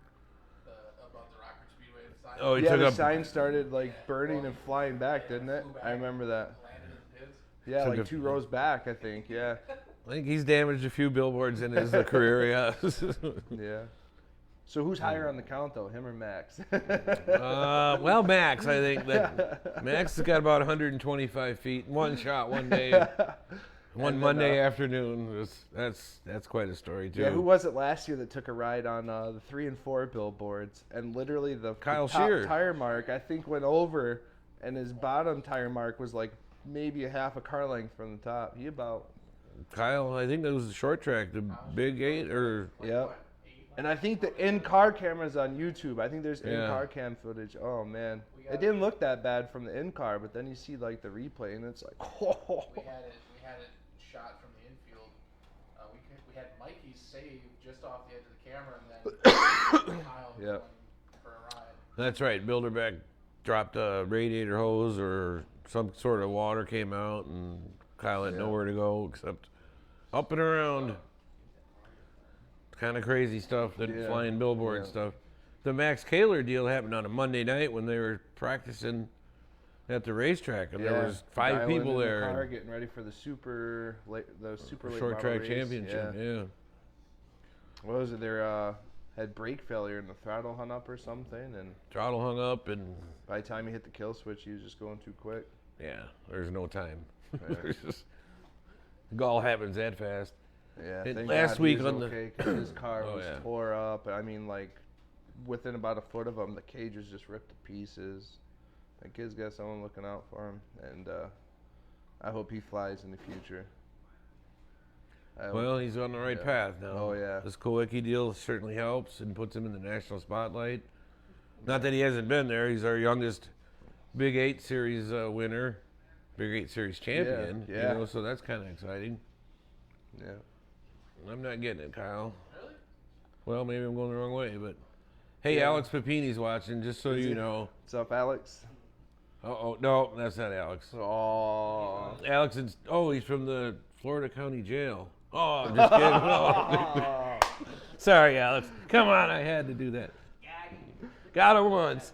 above the Rockford Speedway. The sign. Oh, the sign started like burning and flying back, didn't it? I remember that. Landed in the pits. Yeah, like 2 rows back, I think. Yeah. I think he's damaged a few billboards in his career, yeah. Yeah. So who's higher on the count, though, him or Max? Max, I think. Max has got about 125 feet. One shot one day. Monday afternoon. That's quite a story, too. Yeah, who was it last year that took a ride on the 3 and 4 billboards? And literally the top tire mark, I think, went over, and his bottom tire mark was like maybe a half a car length from the top. Kyle, I think that was the short track, the Big 8, or... Yep. And I think the in-car camera's on YouTube. I think there's in-car cam footage. Oh, man. It didn't look that bad from the in-car, but then you see, like, the replay, and it's like, oh. We had it shot from the infield. We had Mikey's save just off the edge of the camera, and then Kyle going for a ride. That's right. Bilderbeck dropped a radiator hose or some sort of water came out, and Kyle had nowhere to go except up and around. Kind of crazy stuff, that flying billboard stuff. The Max Kaler deal happened on a Monday night when they were practicing at the racetrack, and there was 5 people there. The car getting ready for the super late short track championship. Yeah. What was it? They had brake failure and the throttle hung up or something, and Throttle hung up, and by the time he hit the kill switch, he was just going too quick. yeah, there's no time. Yeah. There's just, it all happens that fast. Yeah, And thank last God week he was on the- okay, 'cause his car Oh, was yeah. tore up. I mean, like, within about a foot of him, the cage was just ripped to pieces. That kid's got someone looking out for him, and I hope he flies in the future. Well, he's on the right Yeah. path now. Oh, yeah. This Kowicki deal certainly helps and puts him in the national spotlight. Not that he hasn't been there. He's our youngest Big 8 Series winner, Big 8 Series champion. Yeah. You know, so that's kind of exciting. Yeah. I'm not getting it, Kyle. Really? Well, maybe I'm going the wrong way, but hey, Yeah. Alex Papini's watching, just so Is you he? know. What's up, Alex? Oh, no, that's not Alex. Oh. Alex is, he's from the Florida County Jail. Oh, I'm just kidding. No. Sorry, Alex. Come on, I had to do that. Got him once.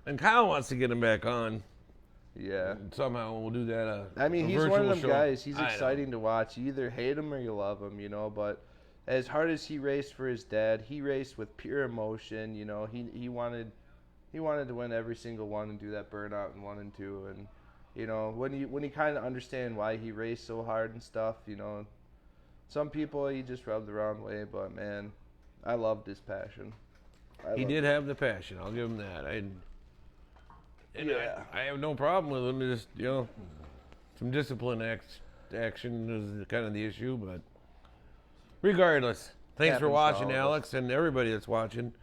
And Kyle wants to get him back on. Yeah. Somehow we'll do that. I mean, a he's one of virtual them show. guys. He's I know. exciting to watch. You either hate him or you love him, you know. But as hard as he raced for his dad, he raced with pure emotion. You know, he wanted to win every single one and do that burnout in 1 and 2. And you know, when you kind of understand why he raced so hard and stuff, you know, some people he just rubbed the wrong way. But man, I loved his passion. He did have the passion. I'll give him that. Yeah. I have no problem with him. Just, you know, some discipline action is kind of the issue, but regardless, thanks for Happens to watching, all of us. Alex, and everybody that's watching.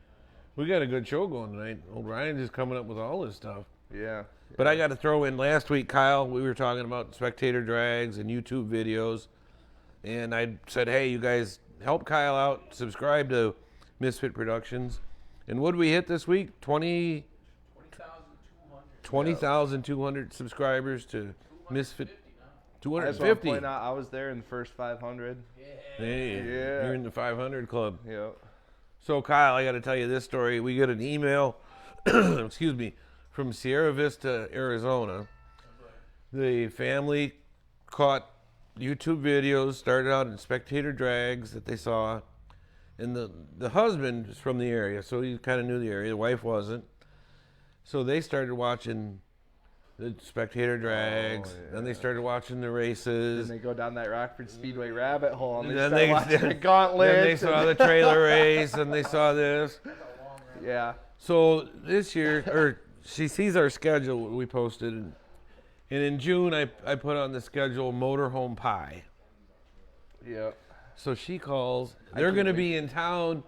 We got a good show going tonight. Old Ryan's just coming up with all this stuff. Yeah. But I got to throw in last week, Kyle, we were talking about Spectator drags and YouTube videos. And I said, hey, you guys help Kyle out, subscribe to Misfit Productions. And what did we hit this week? 20,200 subscribers to Misfit. I just want to 250. point out I was there in the first 500. Hey, Yeah. you're in the 500 club. Yep. So, Kyle, I got to tell you this story. We get an email, excuse me, from Sierra Vista, Arizona. The family caught YouTube videos, started out in Spectator drags that they saw. And the husband is from the area, so he kind of knew the area. The wife wasn't. So they started watching the Spectator drags. yeah. Then they started watching the races. And they go down that Rockford Speedway rabbit hole and they Then start they- watching the gauntlet. Then they saw the trailer race, and they saw this. Yeah. So this year, or she sees our schedule we posted, and in June I put on the schedule Motorhome Pie. Yep. So she calls. They're going to be in town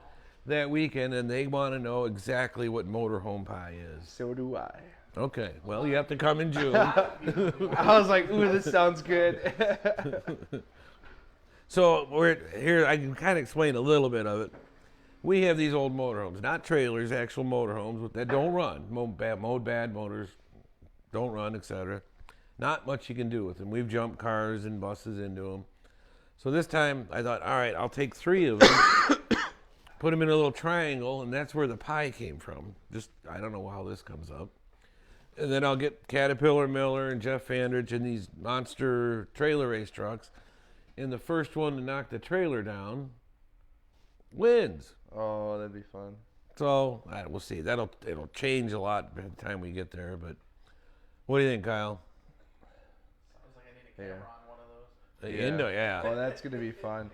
that weekend, and they want to know exactly what Motorhome Pie is. So do I. Okay, well, you have to come in June. I was like, ooh, this sounds good. So we're here. I can kind of explain a little bit of it. We have these old motorhomes, not trailers, actual motorhomes that don't run. Mode bad motors, don't run, etc. Not much you can do with them. We've jumped cars and buses into them. So this time I thought, all right, I'll take 3 of them, put them in a little triangle, and that's where the pie came from. Just, I don't know how this comes up. And then I'll get Caterpillar Miller and Jeff Fandrich in these monster trailer race trucks. And the first one to knock the trailer down wins. Oh, that'd be fun. So we'll see. It'll change a lot by the time we get there. But what do you think, Kyle? Sounds like I need a camera on one of those. Yeah. Oh, that's gonna be fun.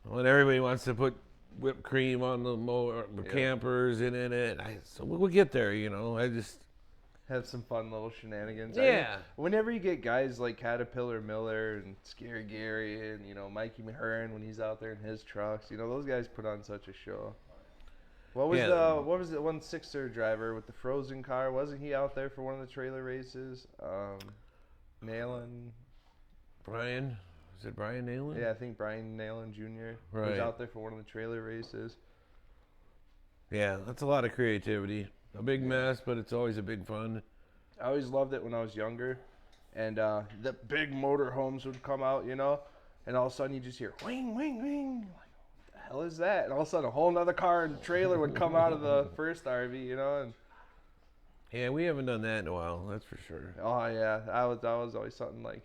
When everybody wants to put whipped cream on the campers and in it, so we'll get there. You know, I just Have some fun little shenanigans. Yeah. Whenever you get guys like Caterpillar Miller and Scary Gary and, you know, Mikey Mahern when he's out there in his trucks, you know, those guys put on such a show. What was the one Sixer driver with the frozen car? Wasn't he out there for one of the trailer races? Nayland. Brian. Is it Brian Nayland? Yeah, I think Brian Nayland Jr. Right. was out there for one of the trailer races. Yeah, that's a lot of creativity. A big mess, but it's always a big fun. I always loved it when I was younger, and the big motorhomes would come out, you know, and all of a sudden you just hear wing, wing, wing. Like, what the hell is that? And all of a sudden a whole nother car and trailer would come out of the first RV, you know. And Yeah, we haven't done that in a while, that's for sure. oh yeah, that was always something like.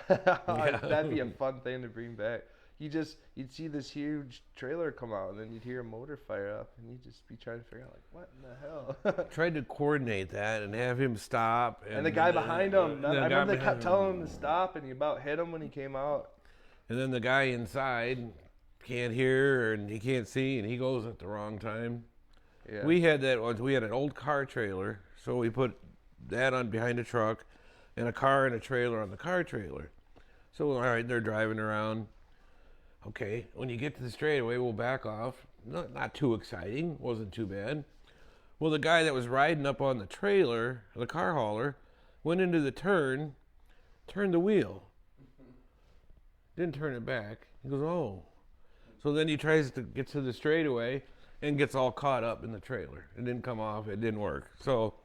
That'd be a fun thing to bring back. you'd see this huge trailer come out, and then you'd hear a motor fire up, and you'd just be trying to figure out, like, what in the hell? Tried to coordinate that and have him stop. And the guy behind him, I remember they kept telling him to stop, and he about hit him when he came out. And then the guy inside can't hear and he can't see, and he goes at the wrong time. Yeah. We had that once. We had an old car trailer, so we put that on behind a truck, and a car and a trailer on the car trailer. So, all right, they're driving around. Okay, when you get to the straightaway, we'll back off. Not too exciting. Wasn't too bad. Well, the guy that was riding up on the trailer, the car hauler, went into the turn, turned the wheel. Didn't turn it back. He goes, oh. So then he tries to get to the straightaway and gets all caught up in the trailer. It didn't come off. It didn't work. So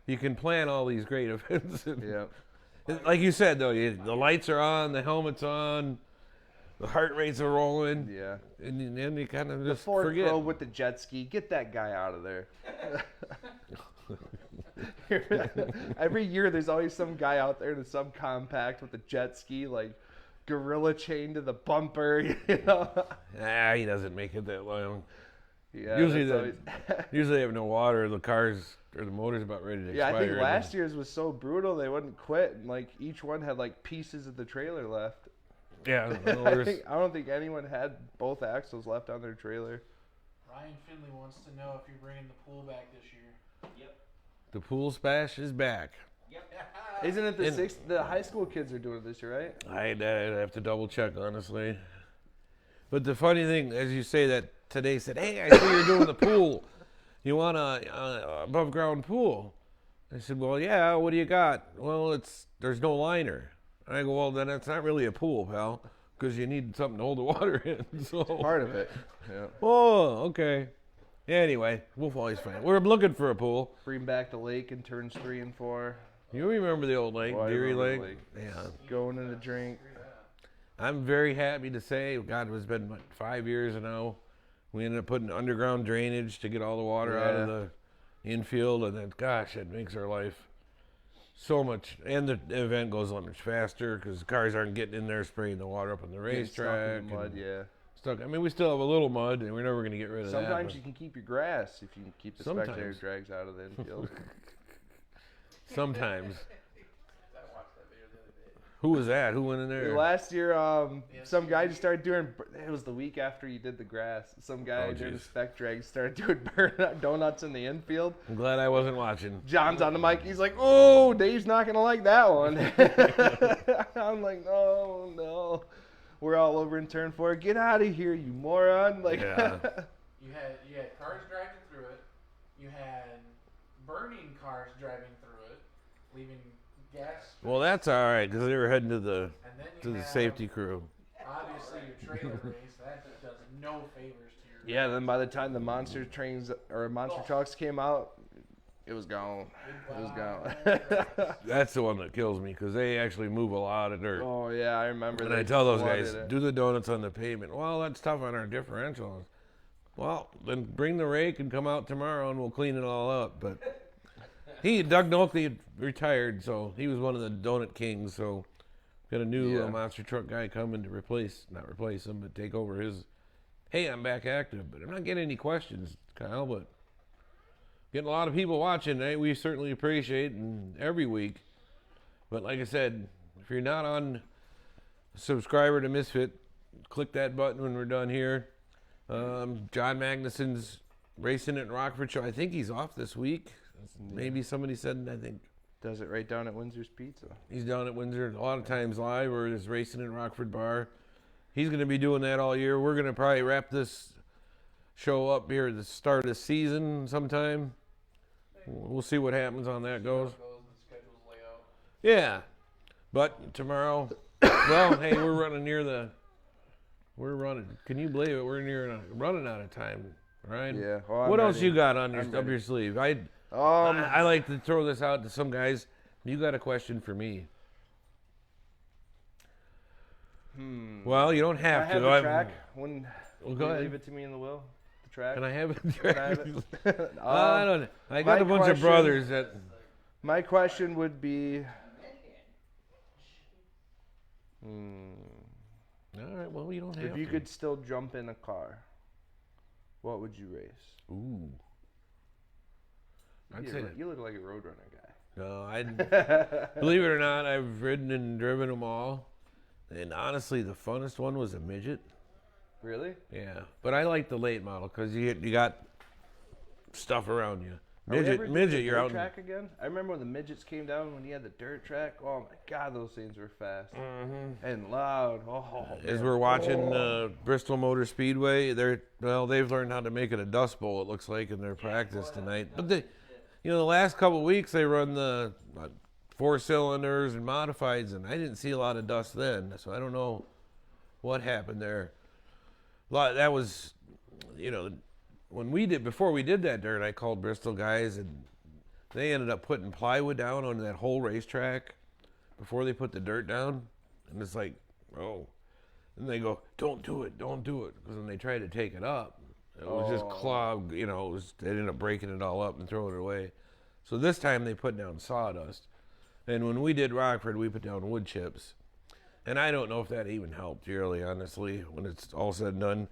you can plan all these great events. Yeah. Like you said, though, the lights are on, the helmet's on, the heart rates are rolling. Yeah. And then you kind of just Ford forget. Pro with the jet ski, get that guy out of there. Every year there's always some guy out there in a subcompact with a jet ski, like gorilla chain to the bumper, you know. He doesn't make it that long. Yeah, Usually they have no water. The cars or the motor's about ready to expire. Yeah, I think last year's was so brutal they wouldn't quit, and like each one had like pieces of the trailer left. Yeah, I don't think anyone had both axles left on their trailer. Ryan Finley wants to know if you're bringing the pool back this year. Yep. the pool splash is back. Yep. Isn't it the high school kids are doing this year, right? I'd have to double check, honestly. But the funny thing, as you say that today, said, hey, I see you're doing the pool. You want a above ground pool? I said, well, yeah, what do you got? Well, there's no liner. I go, well, then it's not really a pool, pal, because you need something to hold the water in. So Part of it. Yeah. oh, okay. Anyway, we'll always find. We're looking for a pool. Bring back the lake in turns 3 and 4. You remember the old lake, Oh, I Deary remember Lake? the lake. Yeah. Going in the drink. I'm very happy to say, God, it's been 5 years now. We ended up putting underground drainage to get all the water out of the infield, and then, gosh, it makes our life so much. And the event goes on much faster because cars aren't getting in there spraying the water up on the racetrack. Stuck in the mud, yeah. Stuck. I mean, we still have a little mud, and we're never going to get rid of that. Sometimes you can keep your grass if you can keep the Sometimes. Spectator drags out of the infield. Sometimes. I watched that video the other day. Who was that? Who went in there? Last year, some guy just started doing. It was the week after you did the grass. Some guy during the jeez. spec drag started doing burnout donuts in the infield. I'm glad I wasn't watching. John's on the mic. He's like, "Oh, Dave's not gonna like that one." I'm like, "Oh no." We're all over in turn 4. Get out of here, you moron! Like, Yeah. You had cars driving through it. You had burning cars driving through it, leaving gas. Well, that's all right because they were heading to the And then you have, safety crew. obviously, your trailer race. That does no favors to your. yeah. Then by the time the monster trains or monster trucks came out, it was gone. It was gone. That's the one that kills me because they actually move a lot of dirt. Oh yeah, I remember. And they I tell those flooded guys, it. do the donuts on the pavement. Well, that's tough on our differentials. Well, then bring the rake and come out tomorrow and we'll clean it all up. But Doug Noakley retired, so he was one of the donut kings. So got a new monster truck guy coming to not replace him, but take over his. Hey, I'm back active, but I'm not getting any questions, Kyle, but getting a lot of people watching. We certainly appreciate and every week. But like I said, if you're not on subscriber to Misfit, click that button when we're done here. John Magnuson's racing at Rockford show. I think he's off this week. Maybe somebody said, I think Does it right down at Windsor's Pizza. he's down at Windsor a lot of times live or is racing in Rockford Bar. He's going to be doing that all year. We're going to probably wrap this show up here at the start of the season sometime. We'll see what happens on that goes. The schedules lay out. Yeah. But tomorrow, well, hey, we're running. Can you believe it? We're running out of time, right? Yeah. Well, I'm What else ready. you got on I'm up ready. your sleeve? I Um, like to throw this out to some guys. You got a question for me? Well, you don't I have have to. the track. When Well, go will you ahead. leave it to me in the will? The track. Can I have it? Can I have it? I don't know. I got my a bunch of question- brothers that. My question would be, All right, well, you don't have If you to. could still jump in a car, what would you race? Ooh. I'd say You look like a Roadrunner guy. no, believe it or not, I've ridden and driven them all. And honestly, the funnest one was a midget. Really? Yeah, but I like the late model because you got stuff around you. Are we ever doing Midget, the you're dirt out. track again? I remember when the midgets came down when he had the dirt track. Oh my God, those things were fast and loud. Oh, As man. we're watching Bristol Motor Speedway, they've learned how to make it a dust bowl. It looks like in their practice tonight. But the last couple of weeks they run the 4 cylinders and modifieds, and I didn't see a lot of dust then. So I don't know what happened there. That was, before we did that dirt, I called Bristol guys, and they ended up putting plywood down on that whole racetrack before they put the dirt down. And it's like, oh. And they go, don't do it. Because when they tried to take it up, it was just clogged, they ended up breaking it all up and throwing it away. So this time they put down sawdust. And when we did Rockford, we put down wood chips. And I don't know if that even helped, really, honestly, when it's all said and done.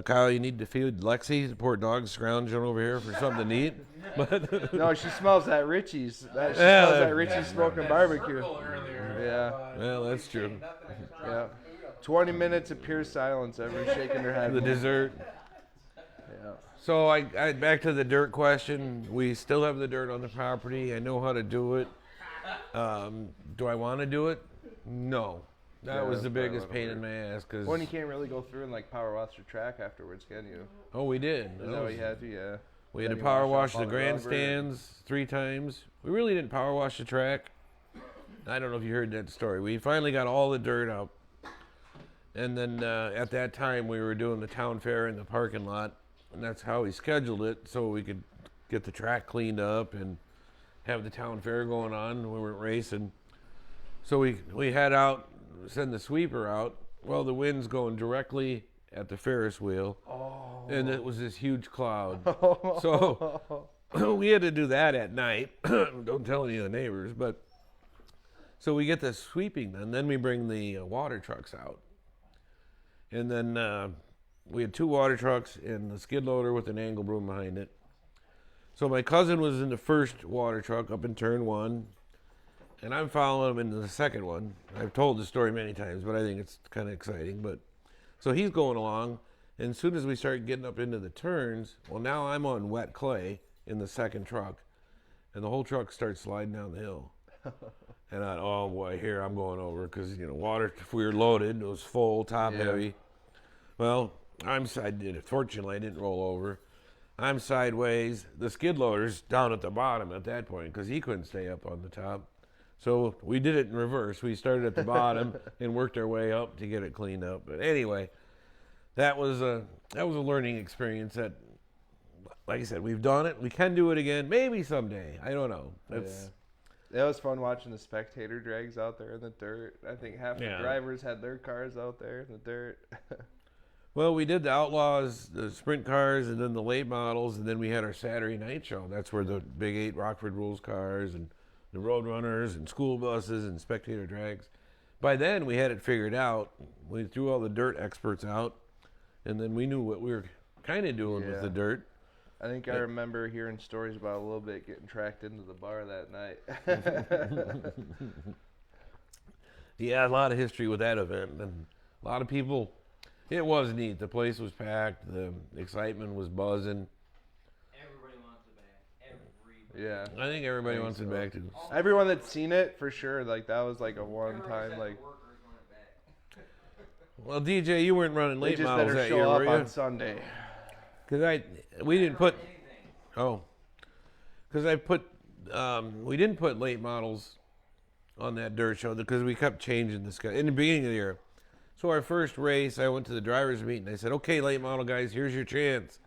Kyle, you need to feed Lexi, the poor dog scrounging over here for something to eat. But No, she smells that Richie's. She smells that Richie's smoking barbecue. Yeah, well, that's true. yeah. 20 minutes of pure silence. Everyone's shaking their head. The dessert. Yeah. So I back to the dirt question. We still have the dirt on the property. I know how to do it. Do I want to do it? No. That was the biggest pain in my ass. Cause Well, you can't really go through and like power wash the track afterwards, can you? oh, we did. Is that what you had to? Yeah. We had Then to you power wash wash off the all the rubber. grandstands 3 times. We really didn't power wash the track. I don't know if you heard that story. We finally got all the dirt out. And then at that time, we were doing the town fair in the parking lot. And that's how we scheduled it, so we could get the track cleaned up and have the town fair going on. We weren't racing. So we head out, send the sweeper out. Well, the wind's going directly at the Ferris wheel. Oh. And it was this huge cloud. So we had to do that at night. Don't tell any of the neighbors. But so we get the sweeping done. Then we bring the water trucks out. And then we had 2 water trucks and the skid loader with an angle broom behind it. So my cousin was in the first water truck up in turn 1. And I'm following him into the second one. I've told the story many times, but I think it's kind of exciting. But so he's going along, and as soon as we start getting up into the turns, well, now I'm on wet clay in the second truck, and the whole truck starts sliding down the hill. And oh boy, here I'm going over because water. If we were loaded, it was full, top heavy. Well, fortunately, I didn't roll over. I'm sideways. The skid loader's down at the bottom at that point because he couldn't stay up on the top. So we did it in reverse. We started at the bottom and worked our way up to get it cleaned up. But anyway, that was a learning experience that, like I said, we've done it. We can do it again, maybe someday. I don't know. It was fun watching the Spectator drags out there in the dirt. I think half the drivers had their cars out there in the dirt. Well, we did the Outlaws, the sprint cars, and then the late models, and then we had our Saturday night show. That's where the Big 8 Rockford Rules cars and the Roadrunners and school buses and Spectator drags. By then, we had it figured out. We threw all the dirt experts out, and then we knew what we were kind of doing with the dirt. I think I remember hearing stories about a little bit getting tracked into the bar that night. Yeah, a lot of history with that event, and a lot of people. It was neat. The place was packed. The excitement was buzzing. Everybody wants it back. Yeah. I think everybody wants it back too. Everyone that's seen it, for sure, like that was like a one-time, like. Well, DJ, you weren't running They late just models better that show year, up were on you? Sunday. We didn't put. Oh, because we didn't put late models on that dirt show because we kept changing the schedule in the beginning of the year. So our first race, I went to the drivers' meeting. I said, "Okay, late model guys, here's your chance.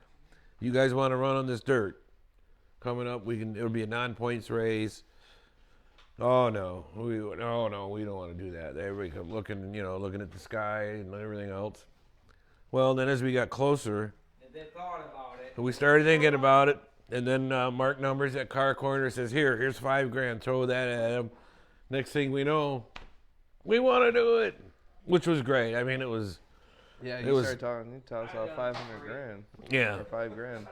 You guys want to run on this dirt? Coming up, it'll be a non-points race." Oh no, we don't want to do that. Everybody kept looking at the sky and everything else. Well, then as we got closer, They thought about it. we started thinking about it, and then Mark Numbers at Car Corner says, "Here's $5,000. Throw that at him." Next thing we know, we want to do it. which was great. I mean, it was. Yeah, It he was- started talking. He talks about 500 grand Yeah. or 5 grand.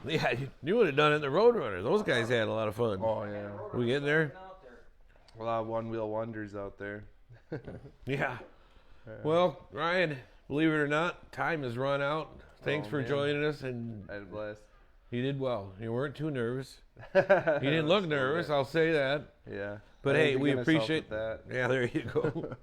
Yeah, you would have done it in the Roadrunners. Those guys had a lot of fun. Oh yeah, We getting there? Out there. a lot of one-wheel wonders out there. Yeah. Well, Ryan, believe it or not, time has run out. Thanks Oh, for man. joining us, and I had a blast. you did well. You weren't too nervous. You didn't look nervous, I'll say that. Yeah. But I hey, think we beginner's help appreciate with that. Yeah, there you go.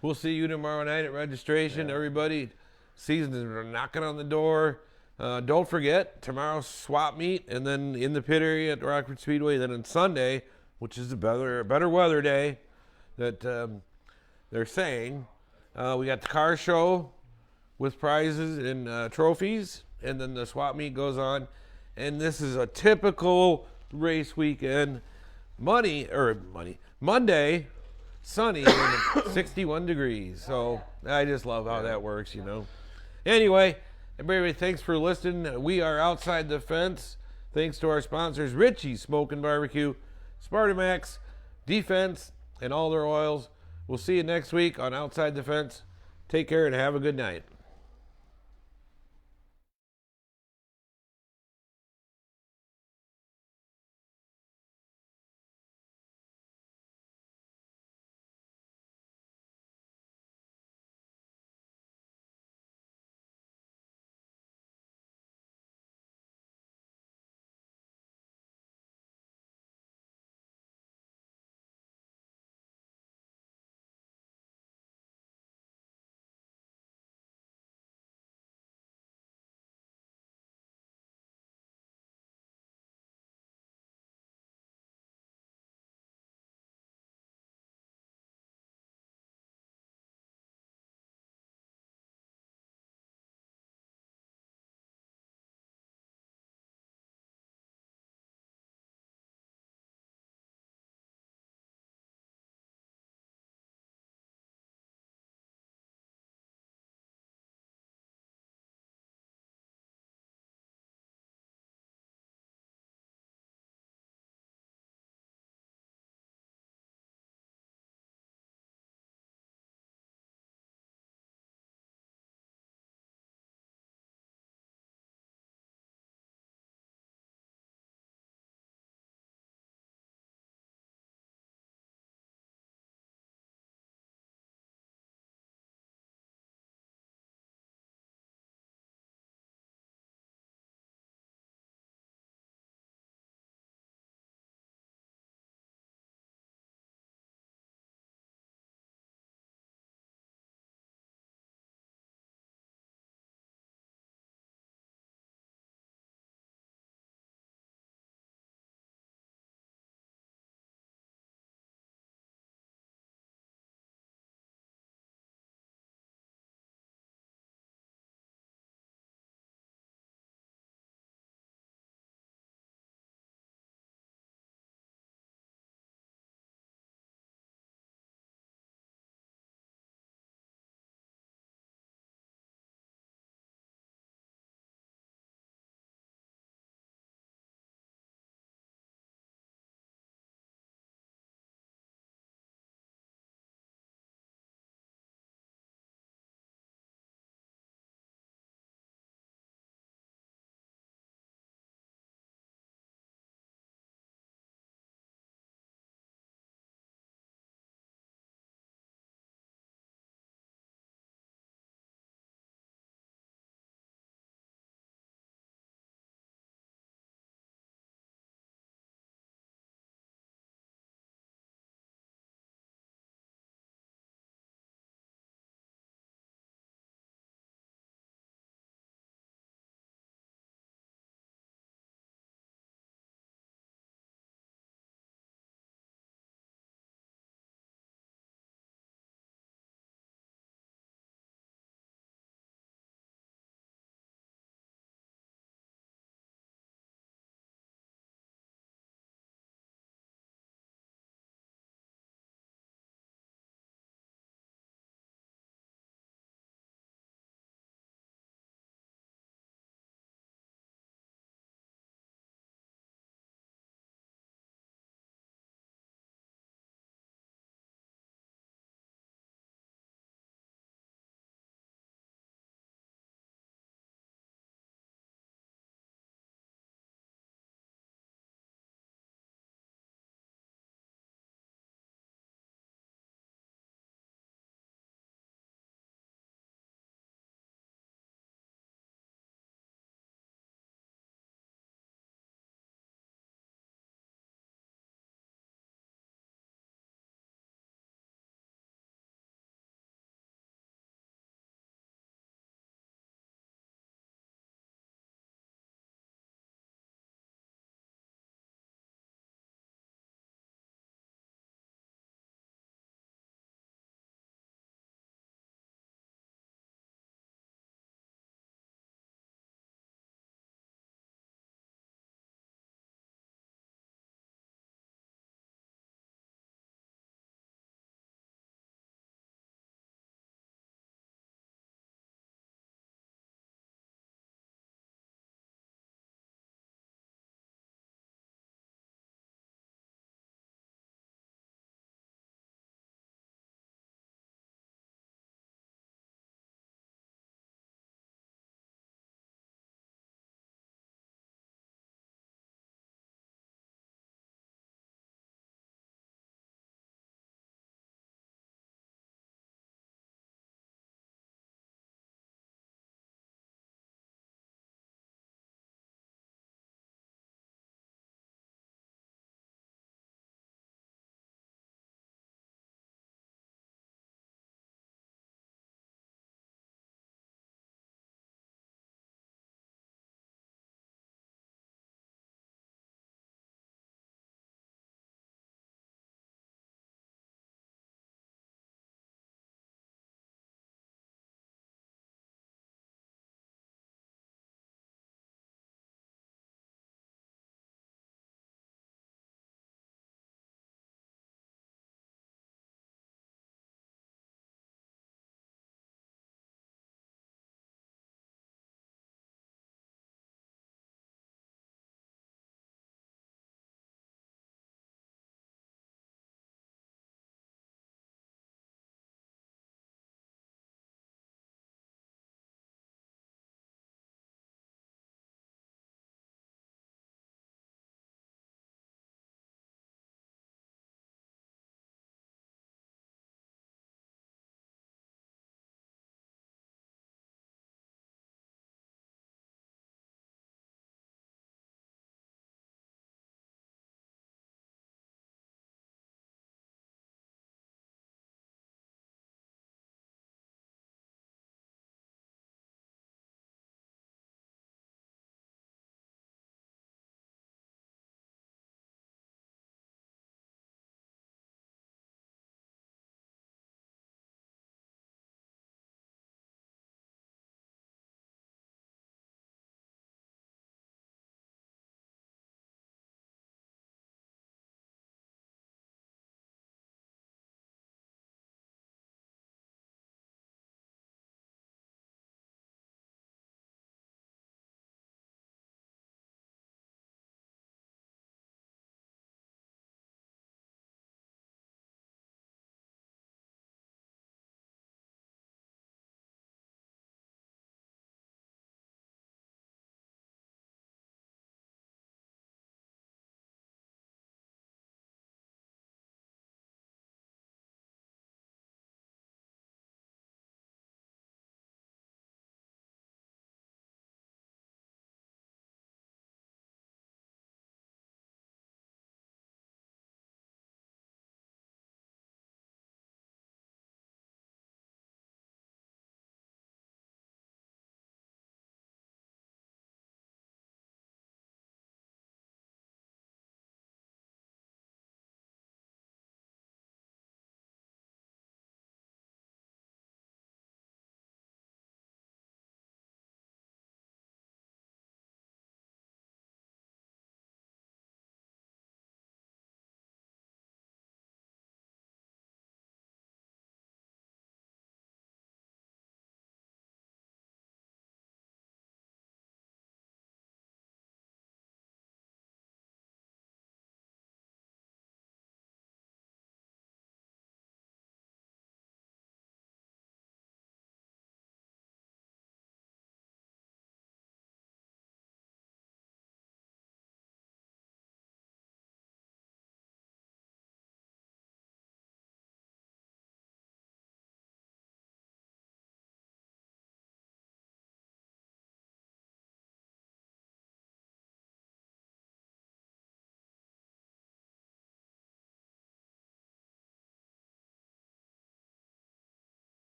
We'll see you tomorrow night at registration. Everybody, seasons are knocking on the door. Don't forget, tomorrow's swap meet, and then in the pit area at Rockford Speedway. Then on Sunday, which is a better weather day, that they're saying, we got the car show with prizes and trophies, and then the swap meet goes on. And this is a typical race weekend. Monday, sunny and 61 degrees. So I just love how that works, you know. Anyway, everybody, thanks for listening. We are Outside the Fence. Thanks to our sponsors, Richie's Smoke & Barbecue, Spartamax, Defense, and all their oils. We'll see you next week on Outside the Fence. Take care and have a good night.